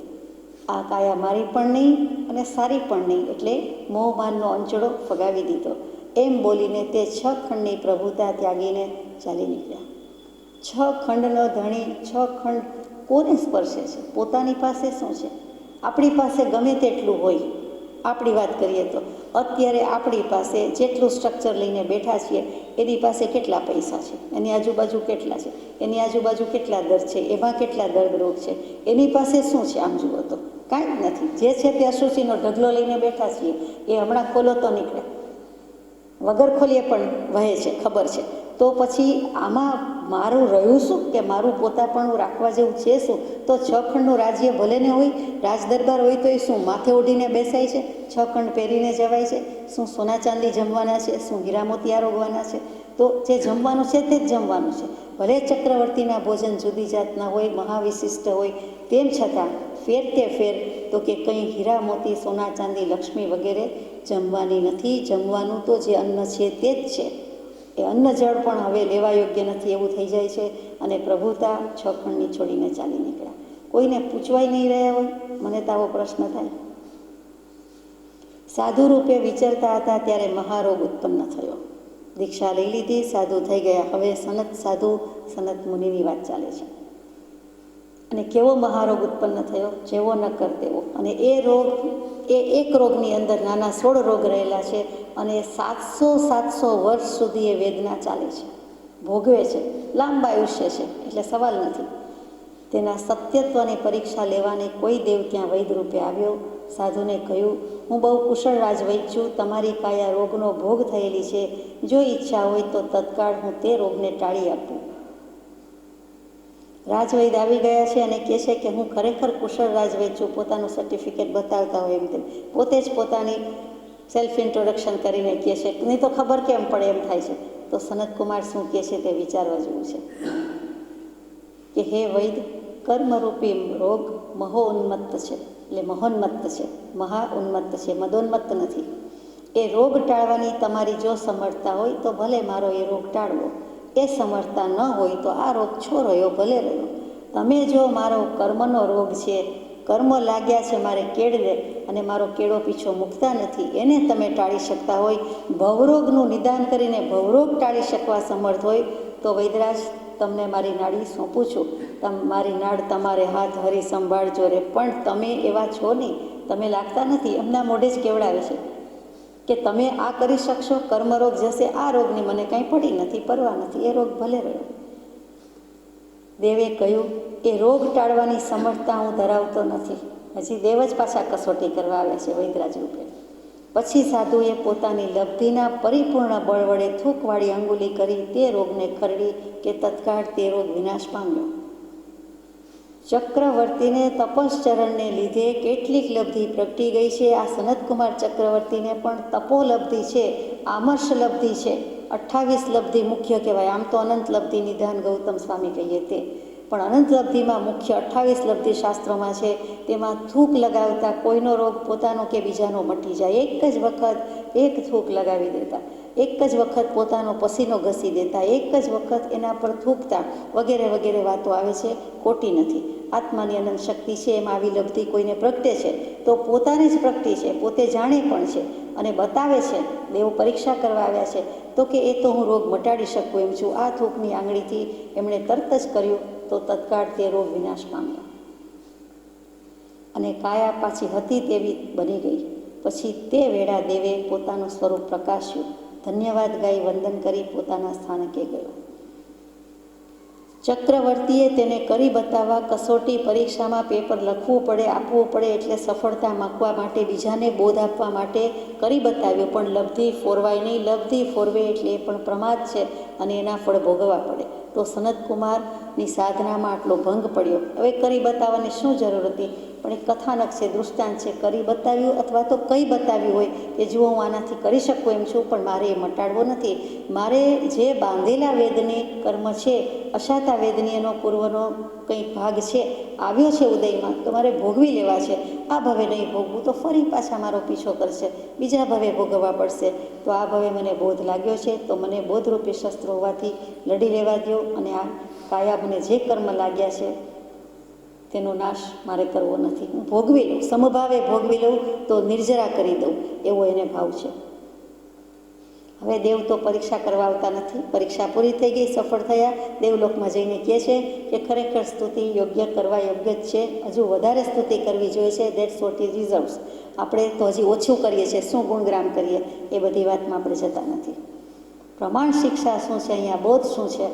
આ કાયા મારી પણ નહીં અને સારી પણ નહીં. એટલે મોહ માનનો અંચળો ફગાવી દીધો. એમ બોલીને તે 6 ખંડની પ્રભુતા ત્યાગીને ચાલી નીકળ્યા. 6 ખંડનો ધણી 6 ખંડ કોને સ્પર્શે છે? પોતાની પાસે શું છે? આપણી પાસે ગમે તેટલું હોય. આપણી વાત કરીએ તો અત્યારે આપણી પાસે જેટલું સ્ટ્રક્ચર લઈને બેઠા છીએ, એની પાસે કેટલા પૈસા છે, એની આજુબાજુ કેટલા છે, એની આજુબાજુ કેટલા દર છે, એમાં કેટલા દર્દરોગ છે, એની પાસે શું છે? આમ જુઓ તો કાંઈ જ નથી. જે છે તે અશુચિનો ઢગલો લઈને બેઠા છીએ. એ હમણાં ખોલો તો નીકળે, વગર ખોલીએ પણ વહે છે, ખબર છે. તો પછી આમાં મારું રહ્યું શું? કે મારું પોતાપણું રાખવા જેવું છે શું? તો 6 ખંડનું રાજ્ય ભલે ને હોય, રાજ દરબાર હોય, તો એ શું માથે ઓઢીને બેસાય છે? 6 ખંડ પહેરીને જવાય છે? શું સોના ચાંદી જમવાના છે? શું હીરા મોતિયા રોગવાના છે? તો જે જમવાનું છે તે જ જમવાનું છે. ભલે ચક્રવર્તીના ભોજન જુદી જાતના હોય, મહાવિશિષ્ટ હોય, તેમ છતાં ફેર તે ફેર તો કે કંઈ હીરા મોતી, સોના ચાંદી, લક્ષ્મી વગેરે જમવાની નથી. જમવાનું તો જે અન્ન છે તે જ છે. એ અન્ન જળ પણ હવે લેવા યોગ્ય નથી, એવું થઈ જાય છે. અને પ્રભુતા 6 ખંડની છોડીને ચાલી નીકળ્યા. કોઈને પૂછવાય નહીં રહ્યા હોય. મને તો આવો પ્રશ્ન થાય. સાધુ રૂપે વિચરતા હતા ત્યારે મહારોગ ઉત્પન્ન થયો. દીક્ષા લઈ લીધી, સાધુ થઈ ગયા. હવે સનત સાધુ, સનત મુનિની વાત ચાલે છે. અને કેવો મહારોગ ઉત્પન્ન થયો? જેવો ન કર તેવો. અને એ રોગ, એ એક રોગની અંદર નાના 16 રોગ રહેલા છે. અને 700 વર્ષ સુધી એ વેદના ચાલે છે, ભોગવે છે. લાંબા આયુષ્ય છે એટલે સવાલ નથી. તેના સત્યત્વની પરીક્ષા લેવાને કોઈ દેવ ત્યાં વૈદ રૂપે આવ્યો. સાધુને કહ્યું, હું બહુ કુશળ રાજવૈદ છું, તમારી કાયા રોગનો ભોગ થયેલી છે. જો ઈચ્છા હોય તો તત્કાળ હું તે રોગને ટાળી આપું. રાજવૈદ આવી ગયા છે અને કહે છે કે હું ખરેખર કુશળ રાજવૈદ છું. પોતાનું સર્ટિફિકેટ બતાવતા હોય એમ તેમ, પોતે જ પોતાની સેલ્ફ ઇન્ટ્રોડક્શન કરીને કહે છે. નહીં તો ખબર કેમ પડે એમ થાય છે. તો સનતકુમાર શું કહે છે તે વિચારવા જેવું છે કે હે વૈદ, કર્મરૂપી રોગ મહોન્મત્ત છે. એટલે મહોન્મત્ત છે, મહા ઉન્મત્ત છે, મદોન્મત્ત નથી. એ રોગ ટાળવાની તમારી જો સમર્થતા હોય તો ભલે મારો એ રોગ ટાળવો. એ સમર્થતા ન હોય તો આ રોગ છો રહ્યો ભલે રહ્યો. તમે જો મારો કર્મનો રોગ છે, કર્મ લાગ્યા છે મારે કેળવે, અને મારો કેળો પીછો મૂકતા નથી, એને તમે ટાળી શકતા હોય, ભવરોગનું નિદાન કરીને ભવરોગ ટાળી શકવા સમર્થ હોય, તો વૈદરાજ તમને મારી નાડી સોંપું છું. મારી નાડ તમારે હાથ હરી સંભાળજો રે. પણ તમે એવા છો નહીં. તમે લાગતા નથી, એમના મોઢે જ કેવડાવે છે કે તમે આ કરી શકશો, કર્મરોગ જશે, આ રોગની મને કાંઈ પડી નથી, પરવા નથી, એ રોગ ભલે રહ્યો. દેવે કહ્યું એ રોગ ટાળવાની સમર્થતા હું ધરાવતો નથી. હજી દેવ જ પાછા કસોટી કરવા આવ્યા છે વૈદરાજ રૂપે. પછી સાધુએ પોતાની લબ્ધિના પરિપૂર્ણ બળ વડે થૂકવાળી અંગુલી કરી તે રોગને ખરડી કે તત્કાળ તે રોગ વિનાશ પામ્યો. ચક્રવર્તીને તપશ્ચરણને લીધે કેટલીક લબ્ધિ પ્રગટી ગઈ છે. આ સનતકુમાર ચક્રવર્તીને પણ તપોલબ્ધિ છે, આમર્ષ લબ્ધિ છે. 28 લબ્ધિ મુખ્ય કહેવાય. આમ તો અનંત લબ્ધિ નિધાન ગૌતમ સ્વામી કહીએ તે, પણ અનંત લબ્ધિમાં મુખ્ય 28 લબ્ધિ શાસ્ત્રોમાં છે. તેમાં થૂક લગાવતા કોઈનો રોગ પોતાનો કે બીજાનો મટી જાય. એક જ વખત એક થૂક લગાવી દેતા, એક જ વખત પોતાનો પસીનો ઘસી દેતા, એક જ વખત એના પર થૂકતા, વગેરે વગેરે વાતો આવે છે, ખોટી નથી. આત્માની અનંત શક્તિ છે, એમ આવી લબ્ધિ કોઈને પ્રગટે છે તો પોતાને જ પ્રગટી છે, પોતે જાણે પણ છે અને બતાવે છે. દેવ પરીક્ષા કરવા આવ્યા છે તો કે એ તો હું રોગ મટાડી શકું એમ છું. આ થૂકની આંગળીથી એમણે તરત જ કર્યું તો તત્કાળ તે રોગ વિનાશ પામ્યો અને કાયા પાછી હતી તેવી બની ગઈ. પછી તે વેળા દેવે પોતાનું સ્વરૂપ પ્રકાશ્યું, ધન્યવાદ ગાઈ વંદન કરી પોતાના સ્થાનકે ગયો. ચક્રવર્તીએ તેને કરી બતાવવા કસોટી પરીક્ષામાં પેપર લખવું પડે, આપવું પડે, એટલે સફળતા માગવા માટે, બીજાને બોધ આપવા માટે કરી બતાવ્યું. પણ લબ્ધિ ફોરવાય નહીં. લબ્ધિ ફોરવે એટલે એ પણ પ્રમાદ છે અને એના ફળ ભોગવવા પડે. તો સનતકુમારની સાધનામાં આટલો ભંગ પડ્યો. હવે કરી બતાવવાની શું જરૂર હતી? પણ એક કથાનક છે, દૃષ્ટાંત છે. કરી બતાવ્યું અથવા તો કંઈ બતાવ્યું હોય કે જુઓ હું આનાથી કરી શકું એમ છું, પણ મારે એ મટાડવો નથી. મારે જે બાંધેલા વેદની કર્મ છે, અશાતા વેદની એનો પૂર્વનો કંઈક ભાગ છે, આવ્યો છે ઉદયમાં, તો મારે ભોગવી લેવા છે. આ ભવે નહીં ભોગવું તો ફરી પાછા મારો પીછો કરશે, બીજા ભવે ભોગવવા પડશે. તો આ ભવે મને બોધ લાગ્યો છે તો મને બોધરૂપી શસ્ત્ર હોવાથી લડી લેવા દો અને આ કાયા મને જે કર્મ લાગ્યા છે તેનો નાશ મારે કરવો નથી. હું ભોગવી લઉં, સમભાવે ભોગવી લઉં તો નિર્જરા કરી દઉં, એવો એને ભાવ છે. હવે દેવ તો પરીક્ષા કરવા આવતા નથી. પરીક્ષા પૂરી થઈ ગઈ, સફળ થયા. દેવલોકમાં જઈને કહે છે કે ખરેખર સ્તુતિ યોગ્ય કરવા યોગ્ય જ છે, હજુ વધારે સ્તુતિ કરવી જોઈએ છે. That's what is reserves. આપણે તો હજી ઓછું કરીએ છીએ, શું ગુણગ્રામ કરીએ, એ બધી વાતમાં આપણે જતા નથી. પ્રમાણ શિક્ષા શું છે અહીંયા, બોધ શું છે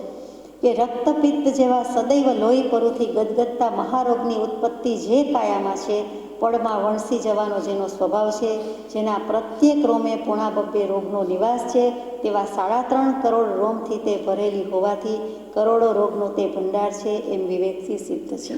કે રક્તપિત્ત જેવા સદૈવ લોહી પરુથી ગદગદતા મહારોગની ઉત્પત્તિ જે કાયામાં છે, પડમાં વણસી જવાનો જેનો સ્વભાવ છે, જેના પ્રત્યેક રોમે પોણા બબ્બે રોગનો નિવાસ છે, તેવા 3.5 કરોડ રોમથી તે ભરેલી હોવાથી કરોડો રોગનો તે ભંડાર છે, એમ વિવેકથી સિદ્ધ છે.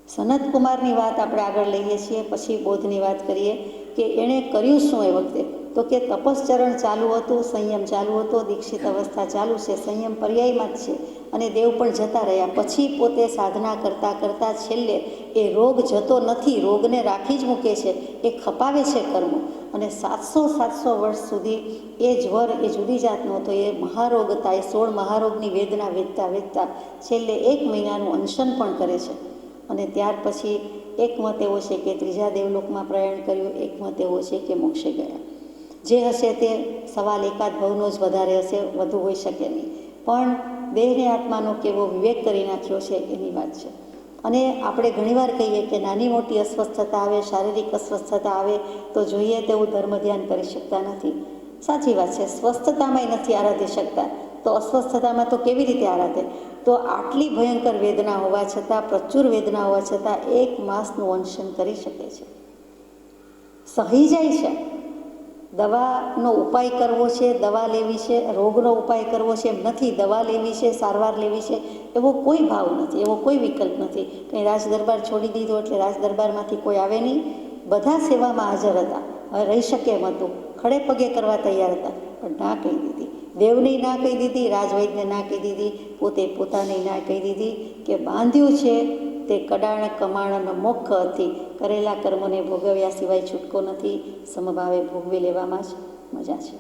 સનતકુમારની વાત આપણે આગળ લઈએ છીએ, પછી બોધની વાત કરીએ કે એણે કર્યું શું એ વખતે. તો કે તપશ્ચરણ ચાલુ હતું, સંયમ ચાલુ હતો, દીક્ષિત અવસ્થા ચાલુ છે, સંયમ પર્યાયમાં જ છે અને દેવ પણ જતા રહ્યા. પછી પોતે સાધના કરતાં કરતાં છેલ્લે એ રોગ જતો નથી, રોગને રાખી જ મૂકે છે, એ ખપાવે છે કર્મ. અને 700 વર્ષ સુધી એ જ્વર એ જુદી જાતનો હતો, એ મહારોગ હતા. એ 16 મહારોગની વેદના વેચતા વેચતા છેલ્લે 1 મહિનાનું અનશન પણ કરે છે. અને ત્યાર પછી એક મત એવો છે કે ત્રીજા દેવલોકમાં પ્રયાણ કર્યું, એક મત એવો છે કે મોક્ષે ગયા. જે હશે તે સવાલ એકાદ ભવનો જ વધારે હશે, વધુ હોઈ શકે નહીં. પણ દેહને આત્માનો કેવો વિવેક કરી નાખ્યો છે એની વાત છે. અને આપણે ઘણીવાર કહીએ કે નાની મોટી અસ્વસ્થતા આવે, શારીરિક અસ્વસ્થતા આવે તો જોઈએ તેવું ધર્મ ધ્યાન કરી શકતા નથી. સાચી વાત છે, સ્વસ્થતામાંય નથી આરાધી શકતા, તો અસ્વસ્થતામાં તો કેવી રીતે આરાધે? તો આટલી ભયંકર વેદના હોવા છતાં, પ્રચુર વેદના હોવા છતાં 1 માસનું અનશન કરી શકે છે, સહી જાય છે. દવાનો ઉપાય કરવો છે, દવા લેવી છે, રોગનો ઉપાય કરવો છે એમ નથી, દવા લેવી છે, સારવાર લેવી છે, એવો કોઈ ભાવ નથી, એવો કોઈ વિકલ્પ નથી. કંઈ રાજ દરબાર છોડી દીધો એટલે રાજ દરબારમાંથી કોઈ આવે નહીં. બધા સેવામાં હાજર હતા, હવે રહી શકે એમ હતું, ખડે પગે કરવા તૈયાર હતા, પણ ના કહી દીધી. દેવને ના કહી દીધી, રાજવૈદને ના કહી દીધી, પોતે પોતાને ના કહી દીધી કે બાંધ્યું છે તે કડાણ કમાણ મોક્ષ હતી, કરેલા કર્મોને ભોગવ્યા સિવાય છૂટકો નથી, સમભાવે ભોગવી લેવામાં જ મજા છે.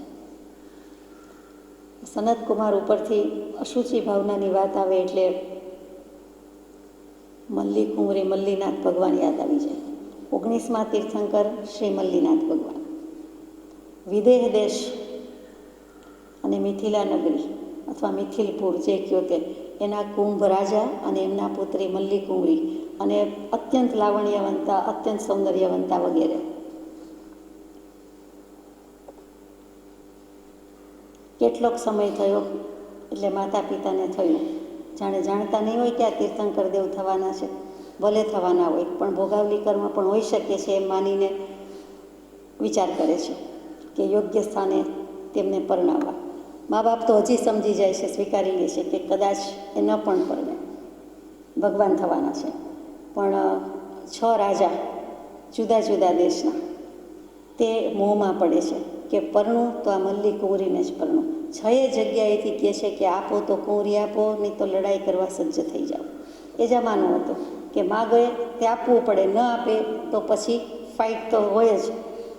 સનતકુમાર ઉપરથી અશુચિ ભાવનાની વાત આવે એટલે મલ્લી કુંવરી મલ્લીનાથ ભગવાન યાદ આવી જાય. 19મા તીર્થંકર શ્રી મલ્લીનાથ ભગવાન. વિદેહ દેશ અને મિથિલા નગરી અથવા મિથિલપુર જે કહો તે, એના કુંભ રાજા અને એમના પુત્રી મલ્લીકુંવરી અને અત્યંત લાવણ્યવંતા, અત્યંત સૌંદર્યવંતા વગેરે. કેટલોક સમય થયો એટલે માતા પિતાને થયું, જાણે જાણતા નહીં હોય કે આ તીર્થંકર દેવ થવાના છે. ભલે થવાના હોય, પણ ભોગાવલી કર્મ પણ હોઈ શકે છે એમ માનીને વિચાર કરે છે કે યોગ્ય સ્થાને તેમને પરણાવવા. મા બાપ તો હજી સમજી જાય છે, સ્વીકારી લે છે કે કદાચ એ ન પણ પરણે, ભગવાન થવાના છે. પણ 6 રાજા જુદા જુદા દેશના તે મોહમાં પડે છે કે પરણું તો આ મલ્લીકુંવરીને જ પરણું. 6 જગ્યાએથી કહે છે કે આપો તો કુંવરી આપો, નહીં તો લડાઈ કરવા સજ્જ થઈ જાઓ. એ જમાનો હતો કે માગે તે આપવું પડે, ન આપે તો પછી ફાઇટ તો હોય જ.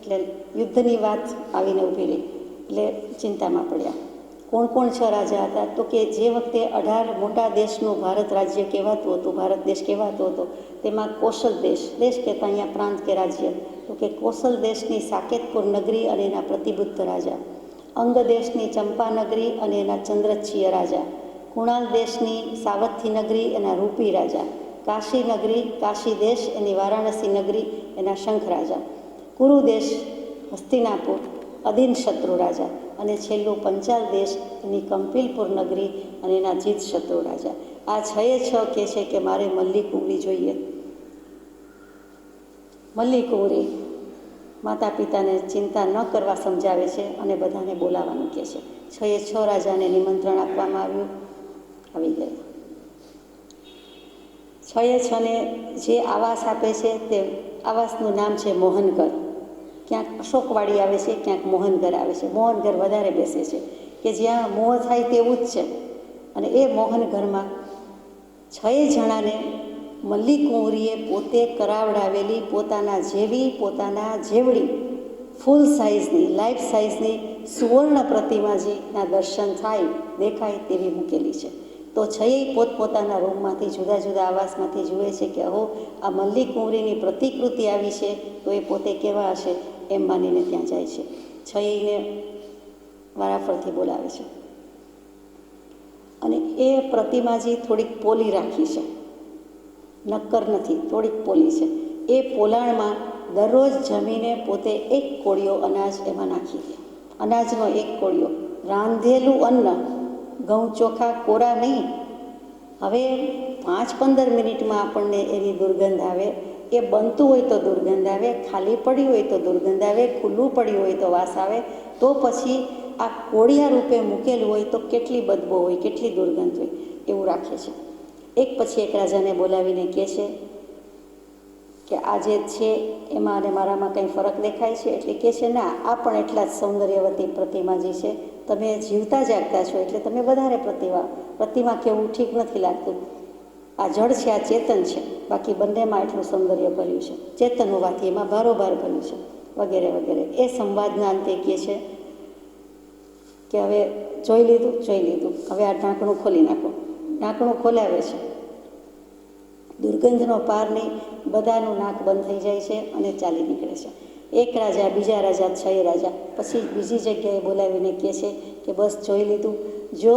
એટલે યુદ્ધની વાત આવીને ઊભી રહી. એટલે ચિંતામાં પડ્યા. કોણ કોણ 6 રાજા હતા? તો કે જે વખતે 18 મોટા દેશનું ભારત રાજ્ય કહેવાતું હતું, ભારત દેશ કહેવાતો હતો, તેમાં કોશલ દેશ કહેતા અહીંયા પ્રાંત કે રાજ્ય, તો કે કોશલ દેશની સાકેતપુર નગરી અને એના પ્રતિબુદ્ધ રાજા, અંગ દેશની ચંપા નગરી અને એના ચંદ્રચીય રાજા, કુણાલ દેશની સાવત્થી નગરી એના રૂપી રાજા, કાશી નગરી કાશી દેશ એની વારાણસી નગરી એના શંખ રાજા, કુરુ દેશ હસ્તિનાપુર અધીન શત્રુ રાજા, અને છેલ્લું પંચાલ દેશ એની કંપિલપુર નગરી અને એના જીત શત્રુ રાજા. આ 6 કહે છે કે મારે મલ્લીકુંવરી જોઈએ. મલ્લીકુંવરી માતા પિતાને ચિંતા ન કરવા સમજાવે છે અને બધાને બોલાવવાનું કહે છે. 6 રાજાને નિમંત્રણ આપવામાં આવ્યું, આવી ગયા. 6ને જે આવાસ આપે છે તે આવાસનું નામ છે મોહનઘર. ક્યાંક અશોકવાડી આવે છે, ક્યાંક મોહનઘર આવે છે. મોહનઘર વધારે બેસે છે કે જ્યાં મોહ થાય તેવું જ છે. અને એ મોહનઘરમાં 6 જણાને મલ્લીકુંવરીએ પોતે કરાવડાવેલી પોતાના જેવી, પોતાના જેવડી ફૂલ સાઇઝની, લાઈફ સાઇઝની સુવર્ણ પ્રતિમાજીના દર્શન થાય, દેખાય તેવી મૂકેલી છે. તો 6 પોતપોતાના રૂમમાંથી, જુદા જુદા આવાસમાંથી જુએ છે કે અહો આ મલ્લીકુંવરીની પ્રતિકૃતિ આવી છે, તો એ પોતે કેવા હશે એમ માનીને ત્યાં જાય છે. 6ને વારાફરથી બોલાવે છે. અને એ પ્રતિમાજી થોડીક પોલી રાખી છે, નક્કર નથી, થોડીક પોલી છે. એ પોલાણમાં દરરોજ જમીને પોતે 1 કોળિયો અનાજ એમાં નાખી દે. અનાજનો 1 કોળિયો, રાંધેલું અન્ન, ઘઉં ચોખા કોરા નહીં. હવે 5-15 મિનિટમાં આપણને એની દુર્ગંધ આવે. એ બનતું હોય તો દુર્ગંધ આવે, ખાલી પડ્યું હોય તો દુર્ગંધ આવે, ખુલ્લું પડ્યું હોય તો વાસ આવે. તો પછી આ કોળિયા રૂપે મૂકેલું હોય તો કેટલી બદબો હોય, કેટલી દુર્ગંધ હોય, એવું રાખે છે. એક પછી એક રાજાને બોલાવીને કહે છે કે આ જે છે એમાં અને મારામાં કંઈ ફરક દેખાય છે? એટલે કહે છે ના, આ પણ એટલા જ સૌંદર્યવતી પ્રતિમાજી છે. તમે જીવતા જાગતા છો એટલે તમે વધારે પ્રતિમા કેવું ઠીક નથી લાગતું. આ જળ છે, આ ચેતન છે, બાકી બંનેમાં એટલું સૌંદર્ય ભર્યું છે. ચેતન હોવાથી એમાં બારોબાર ભર્યું છે, વગેરે વગેરે. એ સંવાદના અંતે કહે છે કે હવે જોઈ લીધું, હવે આ ઢાંકણું ખોલી નાખો. ઢાંકણું ખોલાવે છે. દુર્ગંધનો પાર નહીં, બધાનું નાક બંધ થઈ જાય છે અને ચાલી નીકળે છે. એક રાજા, બીજા રાજા, 6 રાજા પછી બીજી જગ્યાએ બોલાવીને કહે છે કે બસ જોઈ લીધું, જો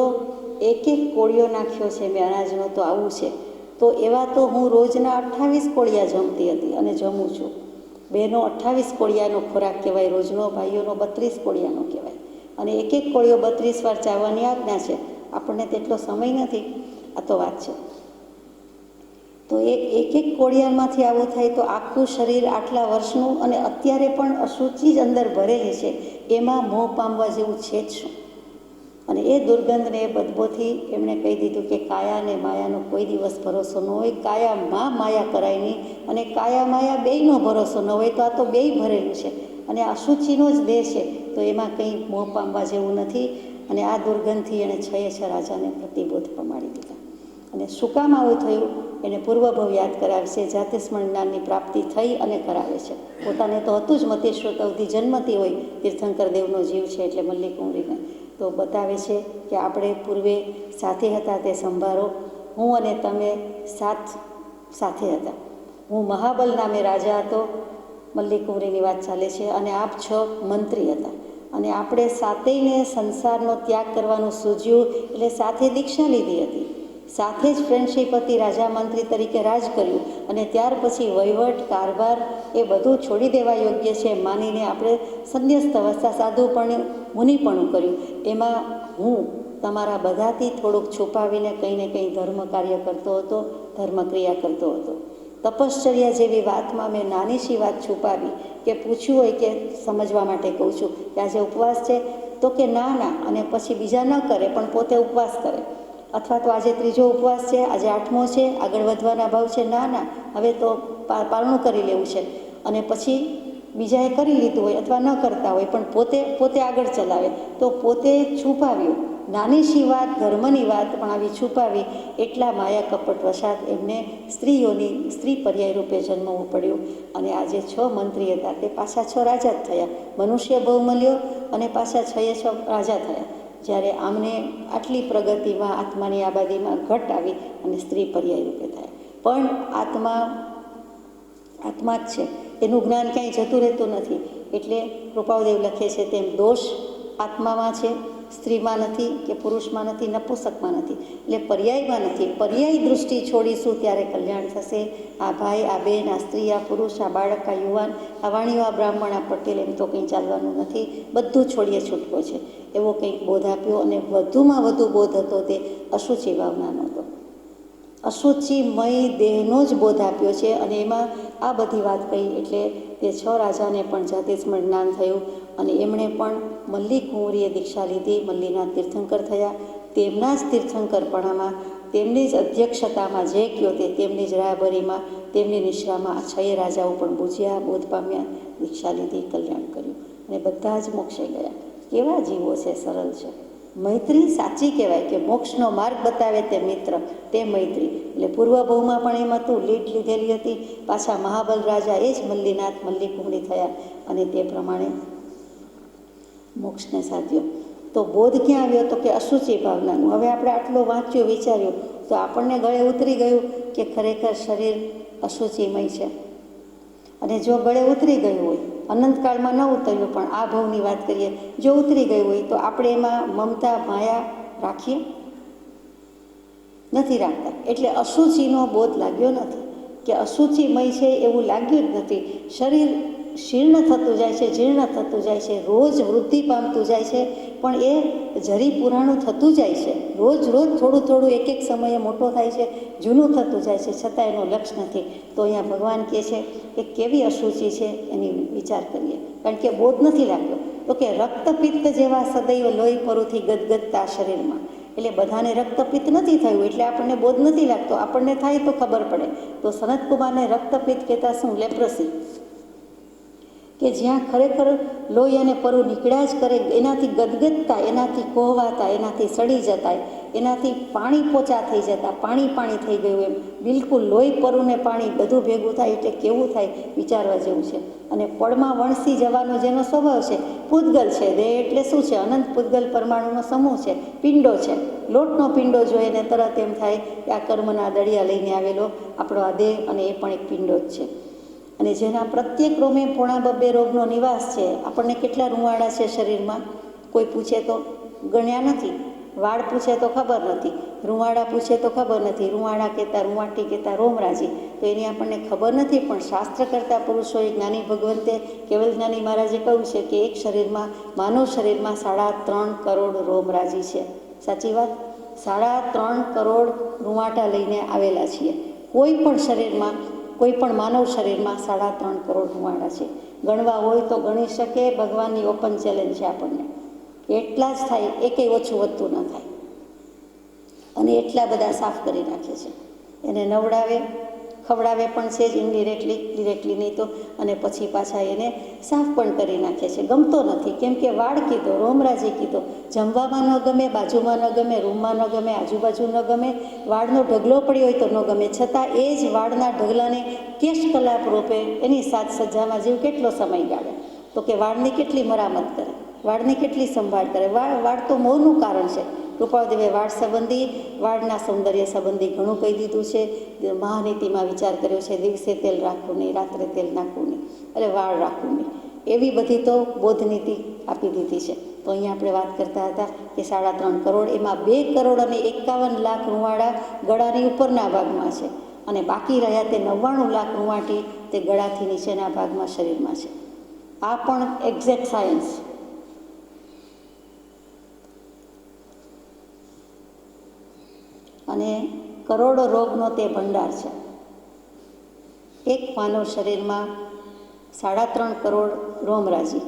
1 કોળિયો નાખ્યો છે મેં અનાજનો તો આવું છે. તો એવા તો હું રોજના 28 કોળિયા જમતી હતી અને જમું છું. બહેનો 28 કોળિયાનો ખોરાક કહેવાય રોજનો, ભાઈઓનો 32 કોળિયાનો કહેવાય. અને 1 કોળિયો 32 વાર ચાવવાની આજ્ઞા છે. આપણને તેટલો સમય નથી. આ તો વાત છે. તો એ 1 કોળિયામાંથી આવું થાય તો આખું શરીર આટલા વર્ષનું અને અત્યારે પણ અશુચિ જ અંદર ભરેલી છે, એમાં મોહ પામવા જેવું છે જ શું? અને એ દુર્ગંધને એ બદબોથી એમણે કહી દીધું કે કાયા અને માયાનો કોઈ દિવસ ભરોસો ન હોય. કાયામાં માયા કરાય નહીં, અને કાયા માયા બેયનો ભરોસો ન હોય. તો આ તો બેય ભરેલું છે અને અશુચિનો જ દેહ છે, તો એમાં કંઈ મોહ પામવા જેવું નથી. અને આ દુર્ગંધથી એણે 6 રાજાને પ્રતિબોધ પમાડી દીધા. અને શું કામ આવું થયું એને પૂર્વભવ યાદ કરાવે છે. જાતે સ્મરણ જ્ઞાનની પ્રાપ્તિ થઈ અને કરાવે છે. પોતાને તો હતું જ મતેશ્વરથી જન્મતી હોય, તીર્થંકર દેવનો જીવ છે એટલે મલ્લીકુંવરીને તો બતાવે છે કે આપણે પૂર્વે સાથે હતા તે સંભાળો. હું અને તમે સાથે હતા. હું મહાબલ નામે રાજા હતો, મલ્લીકુંવરીની વાત ચાલે છે, અને આપ 6 મંત્રી હતા. અને આપણે સાતેયને સંસારનો ત્યાગ કરવાનું સૂઝ્યું એટલે સાથે દીક્ષા લીધી હતી. સાથે જ ફ્રેન્ડશીપ હતી, રાજા મંત્રી તરીકે રાજ કર્યું અને ત્યાર પછી વહીવટ કારભાર એ બધું છોડી દેવા યોગ્ય છે માનીને આપણે સંન્યસ્ત અવસ્થા સાધુપણું મુનિપણું કર્યું. એમાં હું તમારા બધાથી થોડુંક છુપાવીને કંઈ ને કંઈ ધર્મ કાર્ય કરતો હતો, ધર્મક્રિયા કરતો હતો. તપશ્ચર્યા જેવી વાતમાં મેં નાની સી વાત છુપાવી કે પૂછ્યું હોય કે સમજવા માટે કહું છું કે આજે ઉપવાસ છે, તો કે ના ના, અને પછી બીજા ન કરે પણ પોતે ઉપવાસ કરે. અથવા તો આજે ત્રીજો ઉપવાસ છે, આજે 8મો છે, આગળ વધવાના ભાવ છે, ના ના હવે તો પારણું કરી લેવું છે, અને પછી બીજાએ કરી લીધું હોય અથવા ન કરતા હોય પણ પોતે આગળ ચલાવે. તો પોતે છુપાવ્યું નાની સી વાત, ધર્મની વાત પણ આવી છુપાવી, એટલા માયા કપટ વશાત એમને સ્ત્રી પર્યાય રૂપે જન્મવું પડ્યું. અને આજે 6 મંત્રી હતા તે પાછા 6 રાજા જ થયા. મનુષ્ય બહુ મળ્યો અને પાછા 6 રાજા થયા. જ્યારે આમને આટલી પ્રગતિમાં આત્માની આબાદીમાં ઘટ આવી અને સ્ત્રી પર્યાય રૂપે થયા. પણ આત્મા જ છે, એનું જ્ઞાન ક્યાંય જતું રહેતું નથી. એટલે કૃપાળદેવ લખે છે તેમ દોષ આત્મામાં છે, સ્ત્રીમાં નથી કે પુરુષમાં નથી, નપુંસકમાં નથી, એટલે પર્યાયમાં નથી. પર્યાય દૃષ્ટિ છોડીશું ત્યારે કલ્યાણ થશે. આ ભાઈ, આ બેન, આ સ્ત્રી, આ પુરુષ, આ બાળક, આ યુવાન, આ વાણીઓ, આ બ્રાહ્મણ, આ પટેલ, એમ તો કંઈ ચાલવાનું નથી. બધું છોડીએ છૂટકો છે એવો કંઈક બોધ આપ્યો. અને વધુમાં વધુ બોધ હતો તે અશુચિ ભાવનાનો હતો. અશુચિમય દેહનો જ બોધ આપ્યો છે. અને એમાં આ બધી વાત કહી એટલે તે 6 રાજાને પણ જાતિસ્મરણ જ્ઞાન થયું અને એમણે પણ મલ્લી કુંવરીએ દીક્ષા લીધી, મલ્લીના તીર્થંકર થયા. તેમના જ તીર્થંકરપણામાં, તેમની જ અધ્યક્ષતામાં જે કયો તે તેમની જ રાહબરીમાં, તેમની નિશ્રામાં આ 6 રાજાઓ પણ બુજ્યા, બોધ પામ્યા, દીક્ષા લીધી, કલ્યાણ કર્યું અને બધા જ મોક્ષે ગયા. કેવા જીવો છે, સરળ છે. મૈત્રી સાચી કહેવાય કે મોક્ષનો માર્ગ બતાવે તે મિત્ર, તે મૈત્રી. એટલે પૂર્વભવમાં પણ એમ હતું, લીટ લીધેલી હતી. પાછા મહાબલ રાજા એ જ મલ્લીનાથ, મલ્લી કુંવરી થયા અને તે પ્રમાણે મોક્ષને સાધ્યો. તો બોધ ક્યાં આવ્યો? તો કે અશુચિ ભાવનાનું. હવે આપણે આટલું વાંચ્યું, વિચાર્યું તો આપણને ગળે ઉતરી ગયું કે ખરેખર શરીર અશુચિમય છે. અને જો ગળે ઉતરી ગયું હોય, અનંતકાળમાં ન ઉતર્યું પણ આ ભાવની વાત કરીએ, જો ઉતરી ગયું હોય તો આપણે એમાં મમતા, માયા રાખીએ? નથી રાખતા. એટલે અશુચિનો બોધ લાગ્યો નથી કે અશુચિમય છે એવું લાગ્યું જ નથી. શરીર શીર્ણ થતું જાય છે, જીર્ણ થતું જાય છે, રોજ વૃદ્ધિ પામતું જાય છે, પણ એ જરી પુરાણું થતું જાય છે. રોજ થોડું થોડું એક સમયે મોટો થાય છે, જૂનું થતું જાય છે, છતાં એનો લક્ષ નથી. તો અહીંયા ભગવાન કહે છે કે કેવી અશુચિ છે એની વિચાર કરીએ, કારણ કે બોધ નથી લાગ્યો. તો કે રક્તપિત્ત જેવા સદૈવ લોહી પરુથી ગદગદતા શરીરમાં. એટલે બધાને રક્તપિત્ત નથી થયું એટલે આપણને બોધ નથી લાગતો. આપણને થાય તો ખબર પડે. તો સનતકુમારને રક્તપિત્ત કહેતા શું? લેપ્રસી, કે જ્યાં ખરેખર લોહી અને પરુ નીકળ્યા જ કરે, એનાથી ગદગદતા, એનાથી કોહવાતા, એનાથી સડી જતા, એનાથી પાણી પોચા થઈ જતા, પાણી થઈ ગયું એમ બિલકુલ લોહી પરુ ને પાણી બધું ભેગું થાય એટલે કેવું થાય, વિચારવા જેવું છે. અને પડમાં વણસી જવાનો જેનો સ્વભાવ છે, પૂતગલ છે. દેહ એટલે શું છે? અનંત પૂતગલ પરમાણુનો સમૂહ છે, પિંડો છે. લોટનો પિંડો જોઈને તરત એમ થાય કે આ કર્મના દળિયા લઈને આવેલો આપણો આ દેહ, અને એ પણ એક પિંડો જ છે. અને જેના પ્રત્યેક રોમે 1.2 રોગનો નિવાસ છે. આપણને કેટલા રૂંવાડા છે શરીરમાં? કોઈ પૂછે તો ગણ્યા નથી. વાળ પૂછે તો ખબર નથી, રૂંવાડા પૂછે તો ખબર નથી. રૂંવાડા કહેતા, રૂંવાટી કહેતા, રોમરાજી, તો એની આપણને ખબર નથી. પણ શાસ્ત્ર કરતા પુરુષોએ, જ્ઞાની ભગવંતે, કેવલ જ્ઞાની મહારાજે કહ્યું છે કે એક શરીરમાં, માનવ શરીરમાં 3.5 કરોડ રોમરાજી છે. સાચી વાત? 3.5 કરોડ રૂંવાટા લઈને આવેલા છીએ. કોઈ પણ શરીરમાં, કોઈ પણ માનવ શરીરમાં 3.5 કરોડ રૂંવાડા છે. ગણવા હોય તો ગણી શકે. ભગવાનની ઓપન ચેલેન્જ છે આપણને. એટલા જ થાય, એકેય ઓછું વધતું ન થાય. અને એટલા બધા સાફ કરી નાખે છે. એને નવડાવે, ખવડાવે પણ છે જ ઇનડિરેક્ટલી, ડિરેક્ટલી નહીં તો. અને પછી પાછા એને સાફ પણ કરી નાખે છે. ગમતો નથી, કેમ કે વાળ કીધો, રોમરાજી કીધો, જમવામાં ન ગમે, બાજુમાં ન ગમે, રૂમમાં ન ગમે, આજુબાજુ ન ગમે, વાળનો ઢગલો પડ્યો હોય તો ન ગમે, છતાં એ જ વાળના ઢગલાને કેશકલાપ રૂપે એની સાજ સજ્જામાં જીવ કેટલો સમય ગાળે. તો કે વાળની કેટલી મરામત કરે, વાળની કેટલી સંભાળ કરે. વાળ તો મોહનું કારણ છે. કૃપાળદેવે વાળ સંબંધી, વાળના સૌંદર્ય સંબંધી ઘણું કહી દીધું છે. મહાનીતિમાં વિચાર કર્યો છે, દિવસે તેલ રાખવું નહીં, રાત્રે તેલ નાખવું નહીં, એટલે વાળ રાખવું નહીં, એવી બધી તો બોધનીતિ આપી દીધી છે. તો અહીંયા આપણે વાત કરતા હતા કે 3.5 કરોડ, એમાં 2 કરોડ અને 51 લાખ રૂંવાડા ગળાની ઉપરના ભાગમાં છે અને બાકી રહ્યા તે 99 લાખ રૂંવાટી તે ગળાથી નીચેના ભાગમાં શરીરમાં છે. આ પણ એક્ઝેક્ટ સાયન્સ. અને કરોડો રોગનો તે ભંડાર છે. એક માનવ શરીરમાં 3.5 કરોડ રોમરાજી,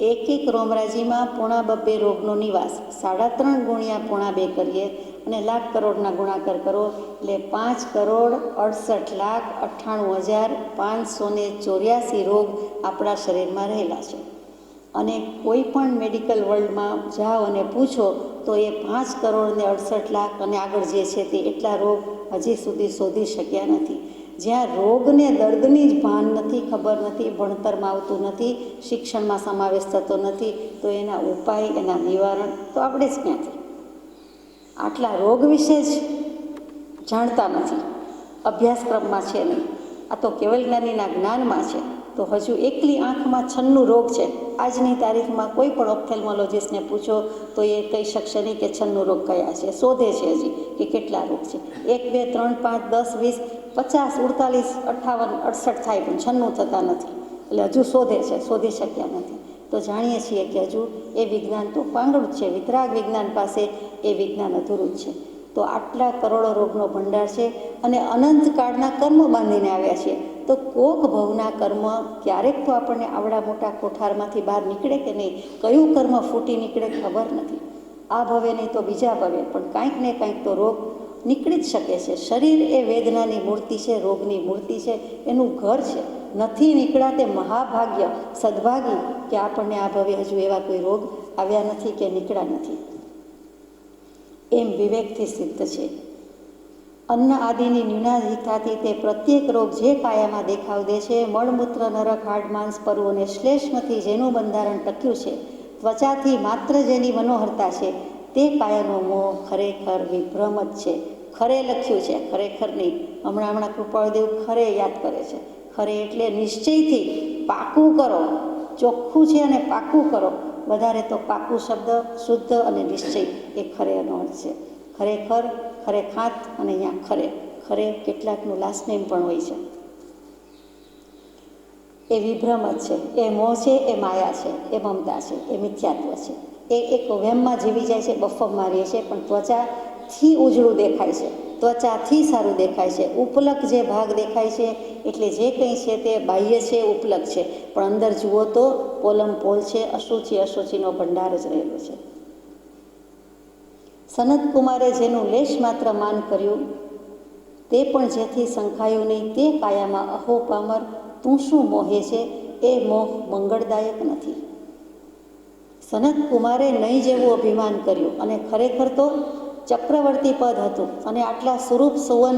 એક રોમરાજીમાં 1.2 રોગનો નિવાસ. 3.5 ગુણ્યા 1.2 કરીએ અને લાખ કરોડના ગુણાકાર કરો એટલે 5,68,98,584 રોગ આપણા શરીરમાં રહેલા છે. અને કોઈ પણ મેડિકલ વર્લ્ડમાં જાઓ અને પૂછો તો એ 5,68,00,000 અને આગળ જે છે તે એટલા રોગ હજી સુધી શોધી શક્યા નથી. જ્યાં રોગને દર્દની જ ભાન નથી, ખબર નથી, ભણતરમાં આવતું નથી, શિક્ષણમાં સમાવેશ થતો નથી, તો એના ઉપાય, એના નિવારણ તો આપણે જ ક્યાંથી? આટલા રોગ વિશે જ જાણતા નથી, અભ્યાસક્રમમાં છે નહીં. આ તો કેવલજ્ઞાનીના જ્ઞાનમાં છે. તો હજુ એકલી આંખમાં 96 રોગ છે. આજની તારીખમાં કોઈ પણ ઓપ્થેલ્મોલોજીસ્ટને પૂછો તો એ કહી શકશે નહીં કે 96 રોગ કયા છે. શોધે છે હજી કે કેટલા રોગ છે. 1, 2, 3, 5, 10, 20, 50, 48, 58, 68 થાય પણ 96 થતા નથી. એટલે હજુ શોધે છે, શોધી શક્યા નથી. તો જાણીએ છીએ કે હજુ એ વિજ્ઞાન તો પાંગળું જ છે. વિતરાગ વિજ્ઞાન પાસે એ વિજ્ઞાન અધૂરું જ છે. તો આટલા કરોડો રોગનો ભંડાર છે અને અનંતકાળના કર્મ બાંધીને આવ્યા છે. તો કોક ભવના કર્મ ક્યારેક તો આપણને આવડા મોટા કોઠારમાંથી બહાર નીકળે કે નહીં, કયું કર્મ ફૂટી નીકળે ખબર નથી. આ ભવે નહીં તો બીજા ભવે, પણ કાંઈક ને કાંઈક તો રોગ નીકળી જ શકે છે. શરીર એ વેદનાની મૂર્તિ છે, રોગની મૂર્તિ છે, એનું ઘર છે. નથી નીકળ્યા તે મહાભાગ્ય, સદભાગી કે આપણને આ ભવે હજુ એવા કોઈ રોગ આવ્યા નથી કે નીકળ્યા નથી. એમ વિવેકથી સિદ્ધ છે. અન્ન આદિની ન્યૂનાધિકતાથી તે પ્રત્યેક રોગ જે કાયામાં દેખાવ દે છે, મળમૂત્ર, નરક, હાડ, માંસ, પરુ અને શ્લેષ્મથી જેનું બંધારણ ટક્યું છે, ત્વચાથી માત્ર જેની મનોહરતા છે, તે કાયાનો મોહ ખરેખર વિભ્રમ જ છે. ખરે લખ્યું છે, ખરેખર નહીં. હમણાં કૃપાળદેવ ખરે યાદ કરે છે. ખરે એટલે નિશ્ચયથી પાકું કરો, ચોખ્ખું છે અને પાકું કરો. વધારે તો પાકું શબ્દ, શુદ્ધ અને નિશ્ચય એ ખરેનો અર્થ છે. ખરેખર, ખરેખાત અને અહીંયા ખરે. ખરે કેટલાકનું લાસ્ટ નેમ પણ હોય છે. એ વિભ્રમ જ છે, એ મોહ છે, એ માયા છે, એ મમતા છે, એ મિથ્યાત્વ છે. એ એક વહેમમાં જીવી જાય છે, બફમમાં રહે છે, પણ ત્વચાથી ઉજળું દેખાય છે, ત્વચાથી સારું દેખાય છે. ઉપલક જે ભાગ દેખાય છે એટલે જે કંઈ છે તે બાહ્ય છે, ઉપલક છે, પણ અંદર જુઓ તો પોલમ પોલ છે, અશુચિનો ભંડાર જ રહેલો છે. સનત કુમારે જેનું લેશ માત્ર માન કર્યું તે પણ જેથી સંખાયું નહીં, તે કાયામાં અહો પામર તું શું મોહે છે, એ મોહ મંગળદાયક નથી. સનત કુમારે નહીં જેવું અભિમાન કર્યું અને ખરેખર તો ચક્રવર્તી પદ હતું અને આટલા સ્વરૂપ સુવન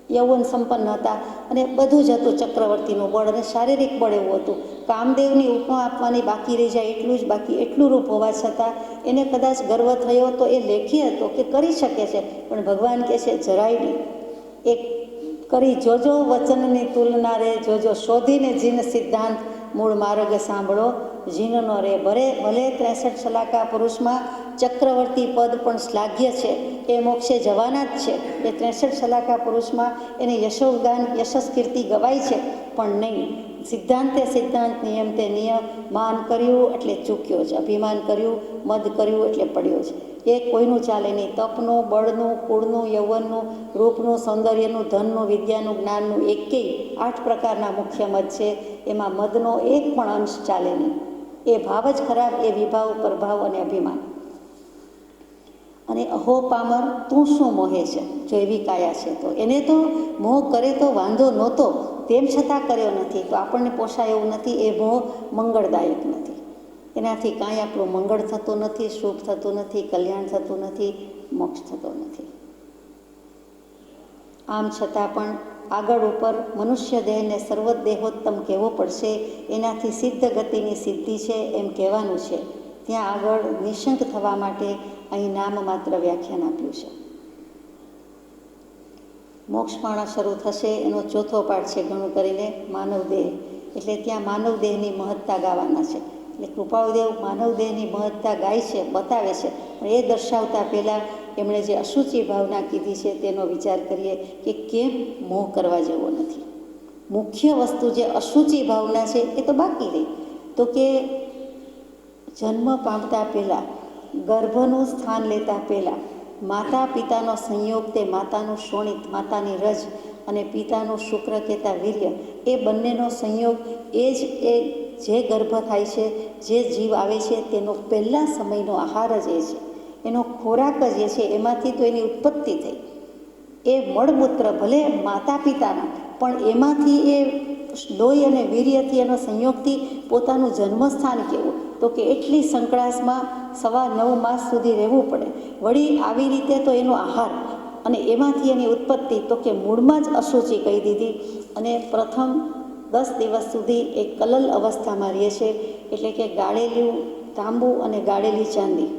યૌવન સંપન્ન હતા અને બધું જ હતું. ચક્રવર્તીનું બળ અને શારીરિક બળ એવું હતું. કામદેવની ઉપમા આપવાની બાકી રહી જાય એટલું જ બાકી. એટલું રૂપ હોવા છતાં એને કદાચ ગર્વ થયો તો એ લેખી હતો કે કરી શકે છે, પણ ભગવાન કહે છે જરાય નહીં. એ કરી જોજો વચનની તુલના રે, જોજો શોધીને જીન સિદ્ધાંત મૂળ માર્ગ સાંભળો જીનનો રે. ભલે 63 શલાકા પુરુષમાં ચક્રવર્તી પદ પણ શ્લાઘ્ય છે, એ મોક્ષે જવાના જ છે. એ 63 શલાકા પુરુષમાં એને યશોગાન, યશસ કીર્તિ ગવાય છે, પણ નહીં. સિદ્ધાંતે સિદ્ધાંત, નિયમ તે નિયમ. માન કર્યું એટલે ચૂક્યો જ, અભિમાન કર્યું, મદ કર્યું એટલે પડ્યો જ. એ કોઈનું ચાલે નહીં. તપનું, બળનું, કુળનું, યૌવનનું, રૂપનું, સૌંદર્યનું, ધનનું, વિદ્યાનું, જ્ઞાનનું, એકેય 8 પ્રકારના મુખ્ય મદ છે. એમાં મદનો એક પણ અંશ ચાલે નહીં. એ ભાવ જ ખરાબ, એ વિભાવ, પ્રભાવ અને અભિમાન. અને અહો પામર તું શું મોહે છે, જો એવી કાયા છે તો. એને તો મોહ કરે તો વાંધો નહોતો, તેમ છતાં કર્યો નથી તો આપણને પોષાય એવું નથી. એ મોહ મંગળદાયક નથી. એનાથી કાંઈ આપણું મંગળ થતું નથી, શુભ થતું નથી, કલ્યાણ થતું નથી, મોક્ષ થતો નથી. આમ છતાં પણ આગળ ઉપર મનુષ્ય દેહને સર્વદેહોત્તમ કહેવો પડશે. એનાથી સિદ્ધ ગતિની સિદ્ધિ છે એમ કહેવાનું છે. ત્યાં આગળ નિશંક થવા માટે અહીં નામ માત્ર વ્યાખ્યાન આપ્યું છે. મોક્ષપાણા શરૂ થશે એનો ચોથો પાઠ છે ઘણું કરીને માનવ દેહ. એટલે ત્યાં માનવ દેહની મહત્તા ગાવાના છે. એટલે કૃપાળુદેવ માનવદેહની મહત્તા ગાય છે, બતાવે છે, પણ એ દર્શાવતા પહેલાં એમણે જે અશુચિ ભાવના કીધી છે તેનો વિચાર કરીએ કે કેમ મોહ કરવા જેવો નથી. મુખ્ય વસ્તુ જે અશુચિ ભાવના છે એ તો બાકી રહી. તો કે જન્મ પામતા પહેલાં, ગર્ભનું સ્થાન લેતા પહેલાં માતા પિતાનો સંયોગ, તે માતાનું શોણિત, માતાની રજ અને પિતાનું શુક્ર કહેતા વીર્ય, એ બંનેનો સંયોગ, એ જે ગર્ભ થાય છે, જે જીવ આવે છે, તેનો પહેલાં સમયનો આહાર જ એ છે, એનો ખોરાક જ એ છે, એમાંથી તો એની ઉત્પત્તિ થઈ. એ મળમૂત્ર ભલે માતા પિતાના, પણ એમાંથી એ લોહી અને વીર્યથી, એનો સંયોગથી પોતાનું જન્મસ્થાન કેવું, તો કે એટલી સંકળાશમાં 9.25 માસ સુધી રહેવું પડે. વળી આવી રીતે તો એનો આહાર અને એમાંથી એની ઉત્પત્તિ, તો કે મૂળમાં જ અશુચિ કહી દીધી. અને પ્રથમ 10 દિવસ સુધી એ કલલ અવસ્થામાં રહે છે, એટલે કે ગાળેલું તાંબુ અને ગાળેલી ચાંદી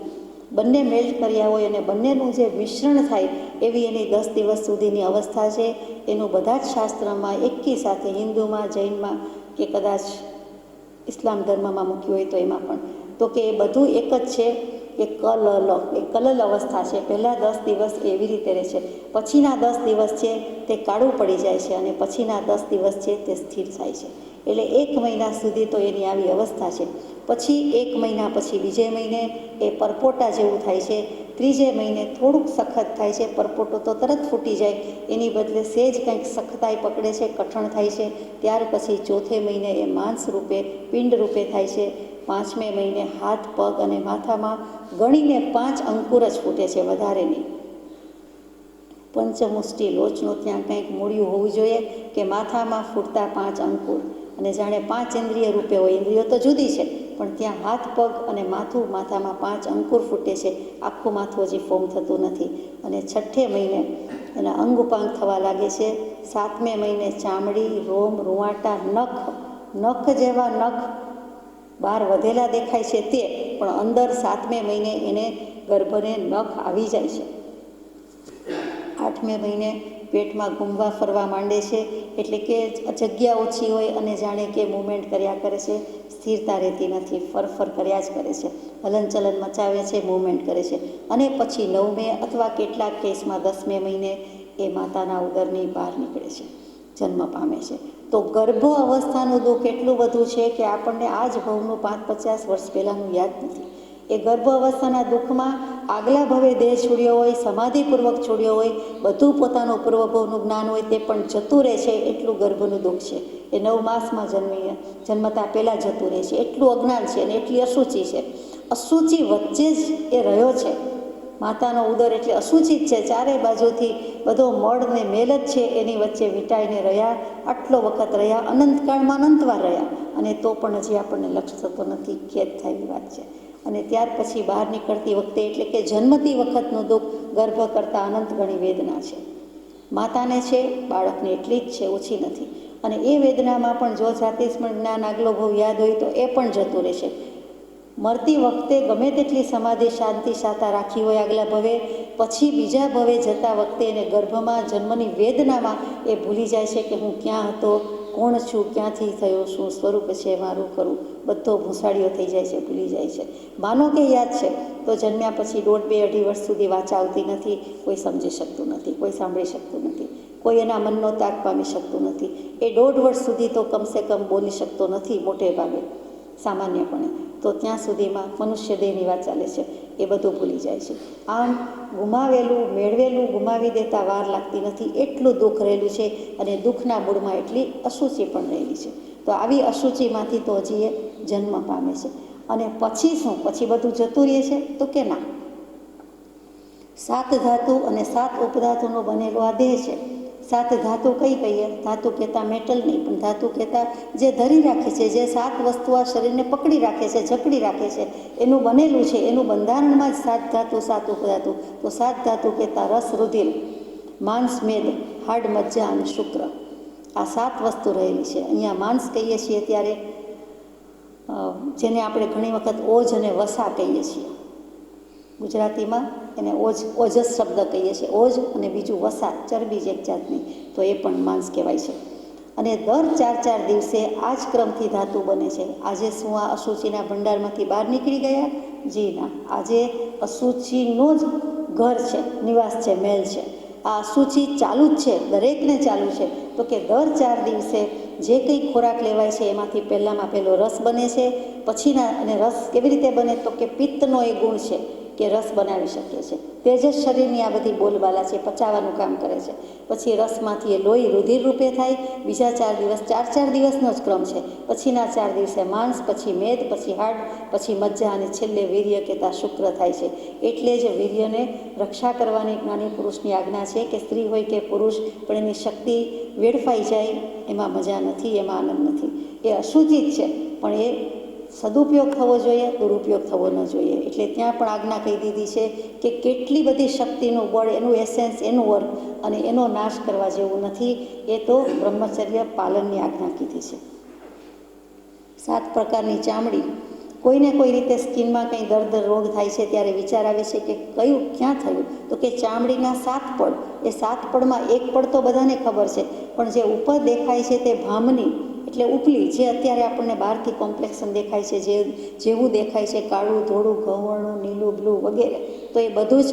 બંને મેલ્ટ કર્યા હોય અને બંનેનું જે મિશ્રણ થાય એવી એની 10 દિવસ સુધીની અવસ્થા છે. એનું બધા જ શાસ્ત્રમાં એકી સાથે, હિન્દુમાં, જૈનમાં કે કદાચ ઇસ્લામ ધર્મમાં મૂક્યું હોય તો એમાં પણ, તો કે એ બધું એક જ છે કે એ કલલ અવસ્થા છે. પહેલાં 10 દિવસ એવી રીતે રહે છે, પછીના 10 દિવસ છે તે કાળું પડી જાય છે અને પછીના 10 દિવસ છે તે સ્થિર થાય છે. એટલે 1 મહિના સુધી તો એની આવી અવસ્થા છે. પછી 1 મહિના પછી બીજે મહિને એ પરપોટા જેવું થાય છે. ત્રીજે મહિને થોડુંક સખત થાય છે, પરપોટો તો તરત ફૂટી જાય, એની બદલે સેજ કંઈક સખતાઈ પકડે છે, કઠણ થાય છે. ત્યાર પછી ચોથે મહિને એ માંસ રૂપે, પિંડ રૂપે થાય છે. 5મે મહિને હાથ, પગ અને માથામાં ગણીને 5 અંકુર જ ફૂટે છે, વધારે નહીં. પંચમુષ્ટિ લોચનો ત્યાં કંઈક મૂળિયું હોવું જોઈએ કે માથામાં ફૂટતા 5 અંકુર, અને જાણે 5 ઇન્દ્રિય રૂપે હોય. ઇન્દ્રિયો તો જુદી છે, પણ ત્યાં હાથ, પગ અને માથામાં 5 અંકુર ફૂટે છે. આખું માથું હજી ફોર્મ થતું નથી. અને 6ઠે મહિને એના અંગ ઉપાંગ થવા લાગે છે. 7મે મહિને ચામડી, રોમ, રૂંવાટા, નખ જેવા નખ બહાર વધેલા દેખાય છે તે, પણ અંદર 7મે મહિને એને ગર્ભને નખ આવી જાય છે. 8મે મહિને પેટમાં ઘૂમવા ફરવા માંડે છે, એટલે કે જગ્યા ઓછી હોય અને જાણે કે મૂવમેન્ટ કર્યા કરે છે, સ્થિરતા રહેતી નથી, ફરફર કર્યા જ કરે છે, હલનચલન મચાવે છે, મૂવમેન્ટ કરે છે. અને પછી 9મે અથવા કેટલાક કેસમાં 10મે મહિને એ માતાના ઉદરની બહાર નીકળે છે, જન્મ પામે છે. તો ગર્ભ અવસ્થાનું દુઃખ એટલું બધું છે કે આપણને આ જ ભવનું 5-50 વર્ષ પહેલાંનું યાદ નથી. એ ગર્ભ અવસ્થાના દુઃખમાં આગલા ભવે દેહ છોડ્યો હોય, સમાધિપૂર્વક છોડ્યો હોય, બધું પોતાનું પૂર્વભવનું જ્ઞાન હોય તે પણ જતું રહે છે, એટલું ગર્ભનું દુઃખ છે. એ 9 માસમાં જન્મતા પહેલાં જતું રહે છે, એટલું અજ્ઞાન છે અને એટલી અશુચિ છે. અશુચિ વચ્ચે જ એ રહ્યો છે. માતાનો ઉદર એટલે અશુચિ જ છે, ચારે બાજુથી બધો મળ ને મેલ જ છે, એની વચ્ચે વીંટાઈને રહ્યા, આટલો વખત રહ્યા, અનંતકાળમાં અનંતવાર રહ્યા, અને તો પણ હજી આપણને લક્ષ થતો નથી. ખેદ થાય એવી વાત છે. અને ત્યાર પછી બહાર નીકળતી વખતે, એટલે કે જન્મતી વખતનું દુઃખ ગર્ભ કરતાં અનંત ગણી વેદના છે. માતાને છે, બાળકને એટલી જ છે, ઓછી નથી. અને એ વેદનામાં પણ જો જાતિસ્મરણ જ્ઞાન આગલો ભવ યાદ હોય તો એ પણ જતું રહેશે. મરતી વખતે ગમે તેટલી સમાધિ, શાંતિ, શાતા રાખી હોય આગલા ભવે, પછી બીજા ભવે જતા વખતે એને ગર્ભમાં જન્મની વેદનામાં એ ભૂલી જાય છે કે હું ક્યાં હતો, કોણ છું, ક્યાંથી થયો, શું સ્વરૂપ છે મારું, ખરું, બધો ભૂસાડીઓ થઈ જાય છે, ભૂલી જાય છે. માનો કે યાદ છે તો જન્મ્યા પછી 1.5, 2.5 વર્ષ સુધી વાચા આવતી નથી, કોઈ સમજી શકતું નથી, કોઈ સાંભળી શકતું નથી, કોઈ એના મનનો તાગ પામી શકતું નથી. એ 1.5 વર્ષ સુધી તો કમસે કમ બોલી શકતો નથી, મોટે ભાગે, સામાન્યપણે. તો ત્યાં સુધીમાં મનુષ્ય દેહની વાત ચાલે છે, એ બધું ભૂલી જાય છે. આમ ગુમાવેલું, મેળવેલું ગુમાવી દેતા વાર લાગતી નથી, એટલું દુઃખ રહેલું છે. અને દુઃખના મૂળમાં એટલી અશુચિ પણ રહેલી છે. તો આવી અશુચિમાંથી તો હજી એ જન્મ પામે છે. અને પછી શું? પછી બધું જતું રહે છે? તો કે ના. 7 ધાતુ અને 7 ઉપધાતુનો બનેલો આ દેહ છે. 7 ધાતુ કઈ કહીએ? ધાતુ કહેતા મેટલ નહીં, પણ ધાતુ કહેતા જે ધરી રાખે છે, જે 7 વસ્તુ આ શરીરને પકડી રાખે છે, જકડી રાખે છે, એનું બનેલું છે. એનું બંધારણમાં જ 7 ધાતુ, 7 ઉપધાતુ. તો 7 ધાતુ કહેતા રસ, રુધિર, માંસ, મેદ, હાડ, મજ્જા અને શુક્ર. આ 7 વસ્તુ રહેલી છે. અહીંયા માંસ કહીએ છીએ ત્યારે જેને આપણે ઘણી વખત ઓજ અને વસા કહીએ છીએ, ગુજરાતીમાં એને ઓજસ શબ્દ કહીએ છીએ. ઓજ અને બીજું વસા, ચરબી જ એક જાતની, તો એ પણ માંસ કહેવાય છે. અને દર 4-4 દિવસે આ જ ક્રમથી ધાતુ બને છે. આજે શું આ અશુચિના ભંડારમાંથી બહાર નીકળી ગયા? જી ના, આજે અશુચિનો જ ઘર છે, નિવાસ છે, મહેલ છે. આ અશુચિ ચાલુ જ છે, દરેકને ચાલુ છે. તો કે દર 4 દિવસે જે કંઈ ખોરાક લેવાય છે એમાંથી પહેલાંમાં પહેલો રસ બને છે. પછીના, અને રસ કેવી રીતે બને? તો કે પિત્તનો એ ગુણ છે કે રસ બનાવી શકીએ છે. તે જ શરીરની આ બધી બોલબાલા છે, પચાવવાનું કામ કરે છે. પછી રસમાંથી એ લોહી રુધિર રૂપે થાય. બીજા 4 દિવસ, 4-4 દિવસનો જ ક્રમ છે. પછીના 4 દિવસે માંસ, પછી મેદ, પછી હાડ, પછી મજ્જા, અને છેલ્લે વીર્ય કહેતા શુક્ર થાય છે. એટલે જ વીર્યને રક્ષા કરવાની જ્ઞાની પુરુષની આજ્ઞા છે કે સ્ત્રી હોય કે પુરુષ, પણ એની શક્તિ વેડફાઈ જાય એમાં મજા નથી, એમાં આનંદ નથી. એ અશુચિ જ છે, પણ એ સદુપયોગ થવો જોઈએ, દુરુપયોગ થવો ન જોઈએ. એટલે ત્યાં પણ આજ્ઞા કહી દીધી છે કે કેટલી બધી શક્તિનું બળ, એનું એસેન્સ, એનું વર્ક, અને એનો નાશ કરવા જેવું નથી. એ તો બ્રહ્મચર્ય પાલનની આજ્ઞા કીધી છે. 7 પ્રકારની ચામડી. કોઈને કોઈ રીતે સ્કિનમાં કંઈ દર્દ, રોગ થાય છે ત્યારે વિચાર આવે છે કે કયું ક્યાં થયું? તો કે ચામડીના 7 પડ. એ 7 પડમાં એક પડ તો બધાને ખબર છે, પણ જે ઉપર દેખાય છે તે ભામની, એટલે ઉપલી, જે અત્યારે આપણને બહારથી કોમ્પ્લેક્શન દેખાય છે, જેવું દેખાય છે, કાળું, ધોળું, ઘઉંવર્ણું, નીલું, બ્લુ વગેરે, તો એ બધું જ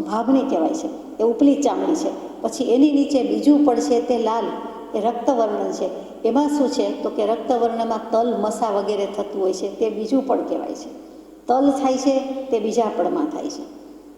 ભામની કહેવાય છે. એ ઉપલી ચામડી છે. પછી એની નીચે બીજું પડ છે તે લાલ, એ રક્તવર્ણ છે. એમાં શું છે? તો કે રક્તવર્ણમાં તલ, મસા વગેરે થતું હોય છે, તે બીજું પડ કહેવાય છે. તલ થાય છે તે બીજા પડમાં થાય છે.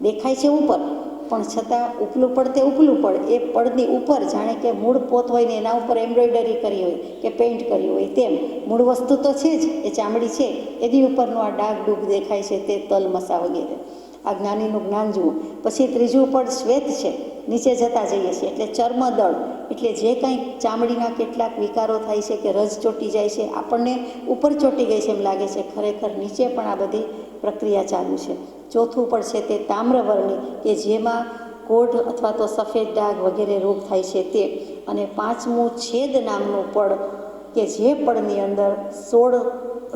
દેખાય છે ઉપર, પણ છતાં ઉપલું પડ તે ઉપલું પડ, એ પડની ઉપર જાણે કે મૂળ પોત હોય ને એના ઉપર એમ્બ્રોઇડરી કરી હોય કે પેઇન્ટ કર્યું હોય તેમ મૂળ વસ્તુ તો છે જ, એ ચામડી છે, એની ઉપરનું આ ડાઘ ડૂઘ દેખાય છે તે તલ, મસા વગેરે. આ જ્ઞાનીનું જ્ઞાન જુઓ. પછી ત્રીજું પડ શ્વેત છે, નીચે જતા જઈએ છીએ, એટલે ચર્મદળ, એટલે જે કંઈ ચામડીના કેટલાક વિકારો થાય છે કે રજ ચોટી જાય છે, આપણને ઉપર ચોટી ગઈ છે એમ લાગે છે, ખરેખર નીચે પણ આ બધી પ્રક્રિયા ચાલુ છે. ચોથું પડ છે તે તામ્રવર્ણી, કે જેમાં કોઢ અથવા તો સફેદ ડાઘ વગેરે રોગ થાય છે તે. અને 5મું છેદ નામનું પડ, કે જે પડની અંદર 16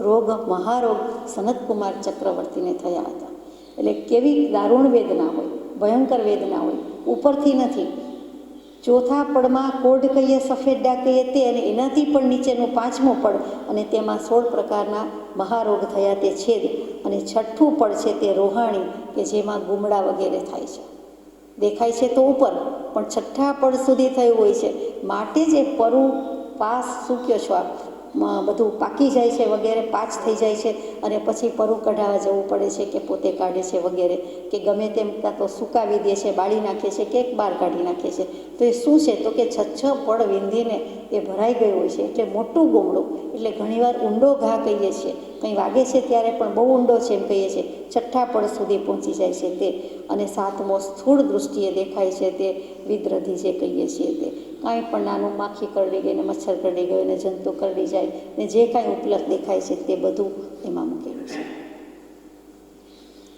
રોગ, મહારોગ સનતકુમાર ચક્રવર્તીને થયા હતા. એટલે કેવી દારૂણ વેદના હોય, ભયંકર વેદના હોય, ઉપરથી નથી. ચોથા પડમાં કોઢ કહીએ, સફેદ ડાઘ કહીએ તે, અને એનાથી પણ નીચેનું 5મું પડ, અને તેમાં 16 પ્રકારના મહારોગ થયા તે છેદ. અને 6થું પડ છે તે રોહાણી, કે જેમાં ગુમડા વગેરે થાય છે. દેખાય છે તો ઉપર, પણ 6થા પડ સુધી થયું હોય છે. માટે જ એ પરુ પાસ, શું કહો છો આપ, બધું પાકી જાય છે વગેરે, પાચ થઈ જાય છે, અને પછી પરુ કઢાવવા જવું પડે છે કે પોતે કાઢે છે વગેરે, કે ગમે તેમ કાં તો સુકાવી દે છે, બાળી નાખે છે, કે બહાર કાઢી નાખે છે. તો એ શું છે? તો કે 6 પડ વિંધીને એ ભરાઈ ગયું હોય છે. એટલે મોટું ગુમડું, એટલે ઘણીવાર ઊંડો ઘા કહીએ છીએ, કંઈ વાગે છે ત્યારે પણ બહુ ઊંડો છે એમ કહીએ છીએ. 6થા પડ સુધી પહોંચી જાય છે તે. અને 7મો સ્થૂળ દૃષ્ટિએ દેખાય છે તે વિદ્રધિ જે કહીએ છીએ તે. કાંઈ પણ નાનું માખી કરડી ગઈ ને, મચ્છર કરડી ગયો ને, જંતુ કરડી જાય ને, જે કાંઈ ઉપલબ્ધ દેખાય છે તે બધું એમાં મૂકેલું છે.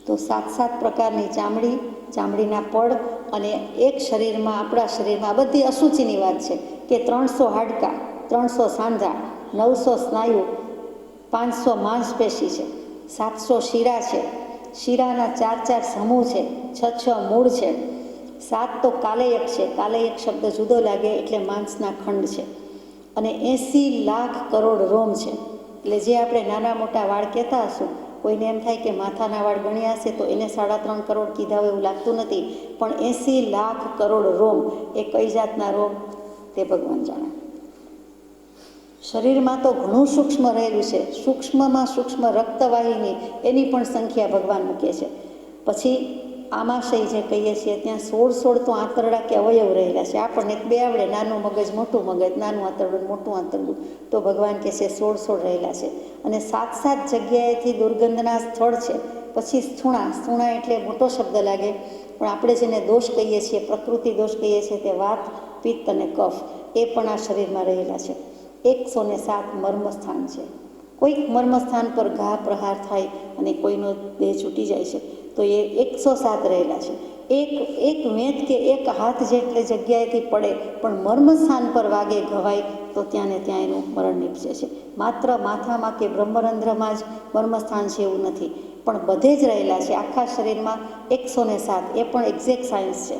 તો 7 પ્રકારની ચામડી, ચામડીના પડ, અને એક શરીરમાં, આપણા શરીરમાં આ બધી અશુચિની વાત છે કે 300 હાડકાં, 300 સાંધા, 900 સ્નાયુ, 500 માંસપેશી છે, 700 શીરા છે, શીરાના 4 સમૂહ છે, 6 મૂળ છે, 7 તો કાલેયક છે. કાલેયક શબ્દ જુદો લાગે એટલે માંસના ખંડ છે. અને 80 લાખ કરોડ રોમ છે. એટલે જે આપણે નાના મોટા વાળ કહેતા હશું, કોઈને એમ થાય કે માથાના વાળ ગણ્યા હશે તો એને 3.5 કરોડ કીધા હોય એવું લાગતું નથી, પણ 80 લાખ કરોડ રોમ, એ કઈ જાતના રોમ તે ભગવાન જાણે. શરીરમાં તો ઘણું સૂક્ષ્મ રહેલું છે. સૂક્ષ્મમાં સૂક્ષ્મ રક્તવાહિની, એની પણ સંખ્યા ભગવાન મૂકે છે. પછી આમાશય જે કહીએ છીએ ત્યાં 16 તો આંતરડા કે અવયવ રહેલા છે. આપણને 2 આવડે, નાનું મગજ, મોટું મગજ, નાનું આંતરડું, મોટું આંતરડું, તો ભગવાન કહે છે 16 રહેલા છે. અને 7 જગ્યાએથી દુર્ગંધના સ્થળ છે. પછી સ્થૂણા, સ્થૂણા એટલે મોટો શબ્દ લાગે, પણ આપણે જેને દોષ કહીએ છીએ, પ્રકૃતિ દોષ કહીએ છીએ, તે વાત, પિત્ત અને કફ, એ પણ આ શરીરમાં રહેલા છે. 107 મર્મસ્થાન છે. કોઈક મર્મસ્થાન પર ઘા પ્રહાર થાય અને કોઈનો દેહ છૂટી જાય છે, તો એ 107 રહેલા છે. એક વેત કે એક હાથ જેટલી જગ્યાએથી પડે, પણ મર્મસ્થાન પર વાગે, ઘવાય, તો ત્યાં ને ત્યાં એનું મરણ નીપજે છે. માત્ર માથામાં કે બ્રહ્મરંધ્રમાં જ મર્મસ્થાન છે એવું નથી, પણ બધે જ રહેલા છે. આખા શરીરમાં 107, એ પણ એક્ઝેક્ટ સાયન્સ છે.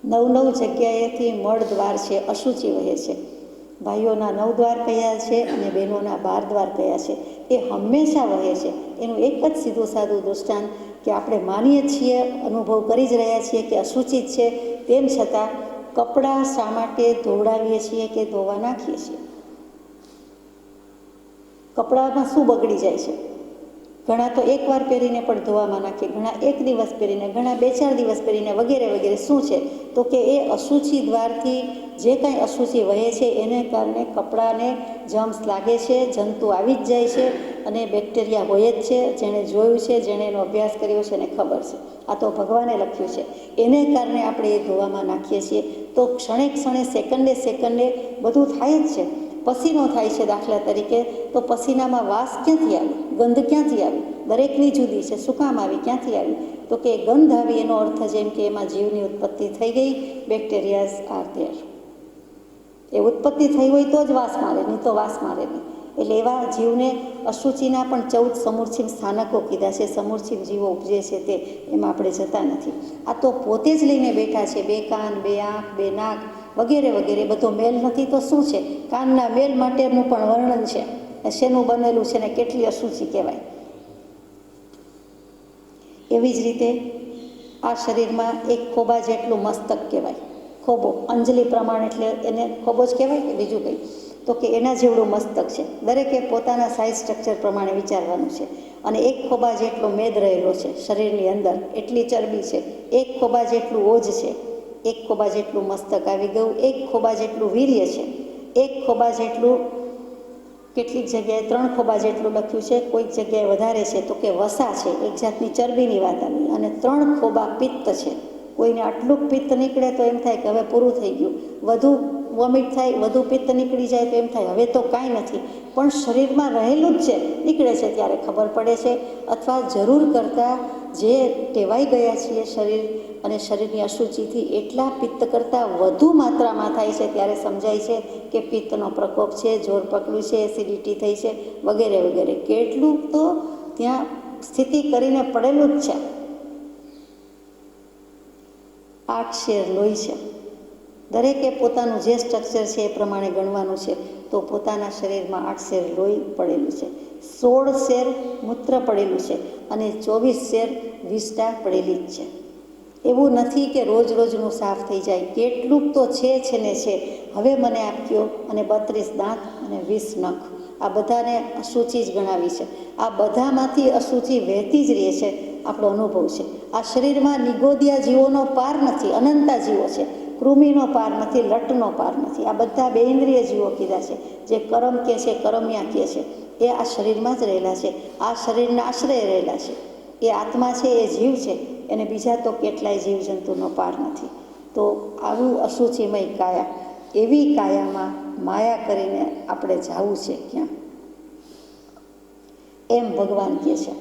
9 જગ્યાએથી મળ દ્વાર છે, અશુચિ વહે છે. ભાઈઓના 9 દ્વાર કયા છે અને બહેનોના 12 દ્વાર કયા છે, એ હંમેશા વહે છે. એનું એક જ સીધું સાદું દૃષ્ટાંત કે આપણે માનીએ છીએ, અનુભવ કરી જ રહ્યા છીએ કે અશુચિત છે, તેમ છતાં કપડાં શા માટે ધોવડાવીએ છીએ કે ધોવા નાખીએ છીએ? કપડામાં શું બગડી જાય છે? ઘણા તો એકવાર પહેરીને પણ ધોવામાં નાખે, ઘણા 1 દિવસ પહેરીને, ઘણા 2-4 દિવસ પહેરીને, વગેરે વગેરે. શું છે? તો કે એ અશુચિ દ્વારથી જે કાંઈ અશુચિ વહે છે એને કારણે કપડાને જમ્સ લાગે છે, જંતુ આવી જ જાય છે અને બેક્ટેરિયા હોય જ છે. જેણે જોયું છે, જેણે એનો અભ્યાસ કર્યો છે એને ખબર છે. આ તો ભગવાને લખ્યું છે. એને કારણે આપણે એ ધોવામાં નાખીએ છીએ તો ક્ષણે ક્ષણે, સેકન્ડે સેકન્ડે બધું થાય જ છે. પસીનો થાય છે દાખલા તરીકે, તો પસીનામાં વાસ ક્યાંથી આવી? ગંધ ક્યાંથી આવી? દરેકની જુદી છે. શું કામ આવી? ક્યાંથી આવી? તો કે ગંધ આવી એનો અર્થ જેમ કે એમાં જીવની ઉત્પત્તિ થઈ ગઈ. બેક્ટેરિયાઝ આર ધેર. એ ઉત્પત્તિ થઈ હોય તો જ વાસ મારે, નહીં તો વાસ મારે નહીં. એટલે એવા જીવને અશુચિના પણ 14 સમૂર્છિમ સ્થાનકો કીધા છે. સમૂર્છિમ જીવો ઉપજે છે તે, એમાં આપણે જતા નથી. આ તો પોતે જ લઈને બેઠા છે. 2 કાન, 2 આંખ, 2 નાક વગેરે વગેરે. બધો મેલ નથી તો શું છે? કાનના મેલ માટેનું પણ વર્ણન છે. શેનું બનેલું છે ને કેટલી અશુચિ કહેવાય. એવી જ રીતે આ શરીરમાં એક ખોબા જેટલું મસ્તક કહેવાય. ખોબો અંજલિ પ્રમાણ, એટલે એને ખોબો જ કહેવાય કે બીજું કંઈ? તો કે એના જેવડું મસ્તક છે. દરેકે પોતાના સાઇઝ સ્ટ્રક્ચર પ્રમાણે વિચારવાનું છે. અને એક ખોબા જેટલો મેદ રહેલો છે શરીરની અંદર, એટલી ચરબી છે. એક ખોબા જેટલું ઓજ છે. એક ખોબા જેટલું મસ્તક આવી ગયું. એક ખોબા જેટલું વીર્ય છે. એક ખોબા જેટલું, કેટલીક જગ્યાએ 3 ખોબા જેટલું લખ્યું છે, કોઈક જગ્યાએ વધારે છે તો કે વસા છે. એક જાતની ચરબીની વાત આવી. અને 3 ખોબા પિત્ત છે. કોઈને આટલું પિત્ત નીકળે તો એમ થાય કે હવે પૂરું થઈ ગયું. વધુ વોમિટ થાય, વધુ પિત્ત નીકળી જાય તો એમ થાય હવે તો કાંઈ નથી. પણ શરીરમાં રહેલું જ છે, નીકળે છે ત્યારે ખબર પડે છે. અથવા જરૂર કરતાં જે ટેવાઈ ગયા છીએ શરીર અને શરીરની અશુચિથી, એટલા પિત્ત કરતાં વધુ માત્રામાં થાય છે ત્યારે સમજાય છે કે પિત્તનો પ્રકોપ છે, જોર પકડ્યું છે, એસિડિટી થઈ છે વગેરે વગેરે. કેટલું તો ત્યાં સ્થિતિ કરીને પડેલું જ છે. 8 શેર લોહી છે. દરેકે પોતાનું જે સ્ટ્રક્ચર છે એ પ્રમાણે ગણવાનું છે. તો પોતાના શરીરમાં 8 શેર લોહી પડેલું છે, 16 શેર મૂત્ર પડેલું છે અને 24 શેર વિષ્ટા પડેલી જ છે. એવું નથી કે રોજ રોજનું સાફ થઈ જાય. કેટલુંક તો છે ને છે. હવે મને આપ્યો અને 32 દાંત અને 20 નખ. આ બધાને અશુચિ જ ગણાવી છે. આ બધામાંથી અશુચિ વહેતી જ રહે છે. આપણો અનુભવ છે. આ શરીરમાં નિગોદિયા જીવોનો પાર નથી. અનંતા જીવો છે. કૃમિનો પાર નથી, લટનો પાર નથી. આ બધા 2 ઇન્દ્રિય જીવો કીધા છે. જે કરમ કહે છે, કરમિયા કહે છે, એ આ શરીરમાં જ રહેલા છે. આ શરીરના આશ્રય રહેલા છે. એ આત્મા છે, એ જીવ છે. એને બીજા તો કેટલાય જીવજંતુનો પાર નથી. તો આવું અશુચિમય કાયા, એવી કાયામાં માયા કરીને આપણે જવું છે ક્યાં? એમ ભગવાન કહે છે.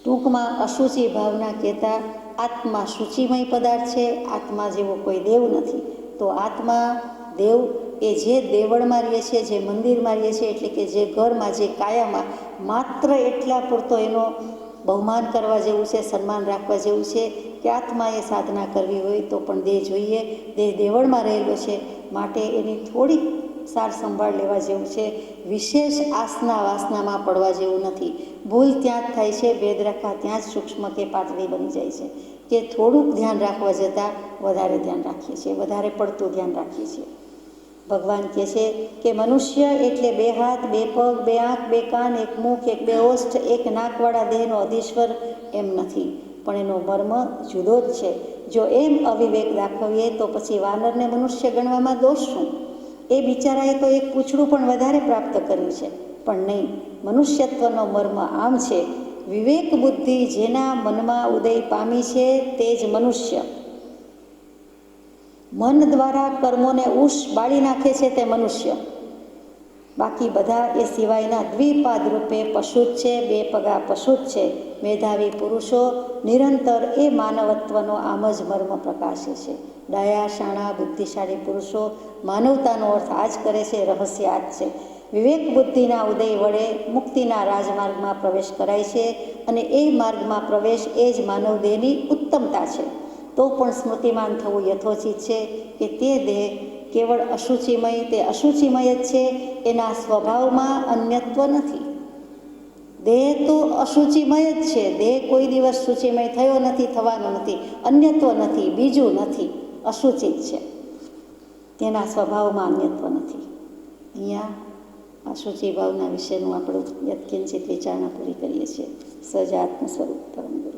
ટૂંકમાં અશુચિ ભાવના કહેતા આત્મા શુચિમય પદાર્થ છે. આત્મા જેવો કોઈ દેવ નથી. તો આત્મા દેવ એ જે દેવળમાં રહે છે, જે મંદિરમાં રહે છે, એટલે કે જે ઘરમાં, જે કાયામાં, માત્ર એટલા પૂરતો એનો બહુમાન કરવા જેવું છે, સન્માન રાખવા જેવું છે કે આત્માએ સાધના કરવી હોય તો પણ દેહ જોઈએ. દેહ દેવળમાં રહેલો છે માટે એની થોડીક સાર સંભાળ લેવા જેવું છે. વિશેષ આસના વાસનામાં પડવા જેવું નથી. ભૂલ ત્યાં જ થાય છે. ભેદરેખા ત્યાં જ સૂક્ષ્મ કે પાતળી બની જાય છે કે થોડુંક ધ્યાન રાખવા જતાં વધારે ધ્યાન રાખીએ છીએ, વધારે પડતું ધ્યાન રાખીએ છીએ. ભગવાન કહે છે કે મનુષ્ય એટલે 2 હાથ, 2 પગ, 2 આંખ, 2 કાન, 1 મુખ, 1 ઓષ્ઠ, 1 નાકવાળા દેહનો અધીશ્વર એમ નથી. પણ એનો મર્મ જુદો જ છે. જો એમ અવિવેક દાખવીએ તો પછી વાનરને મનુષ્ય ગણવામાં દોષ શું? એ બિચારાએ તો એક પૂંછડું પણ વધારે પ્રાપ્ત કર્યું છે. પણ નહીં, મનુષ્યત્વનો મર્મ આમ છે. વિવેક બુદ્ધિ જેના મનમાં ઉદય પામી છે તે જ મનુષ્ય. મન દ્વારા કર્મોને ઉશ બાળી નાખે છે તે મનુષ્ય. બાકી બધા એ સિવાયના દ્વિપાદ રૂપે પશુ જ છે, 2 પગા પશુ જ છે. મેધાવી પુરુષો નિરંતર એ માનવત્વનો આમ જ મર્મ પ્રકાશે છે. ડાયા, શાણા, બુદ્ધિશાળી પુરુષો માનવતાનો અર્થ આ જ કરે છે. રહસ્ય આ જ છે. વિવેક બુદ્ધિના ઉદય વડે મુક્તિના રાજમાર્ગમાં પ્રવેશ કરાય છે અને એ માર્ગમાં પ્રવેશ એ જ માનવદેહની ઉત્તમતા છે. તો પણ સ્મૃતિમાન થવું યથોચિત છે કે તે દેહ કેવળ અશુચિમય તે અશુચિમય જ છે, એના સ્વભાવમાં અન્યત્વ નથી. દેહ તો અશુચિમય જ છે, દેહ કોઈ દિવસ શુચિમય થયો નથી, થવાનો નથી, અન્યત્વ નથી, બીજું નથી, અશુચિત છે, તેના સ્વભાવમાં અન્યત્વ નથી. અહીંયા અશુચિ ભાવના વિશેનું આપણું યત્કિંચિત વિચારણા પૂરી કરીએ છીએ. સજાત્મ સ્વરૂપ પરમ ગુરુ.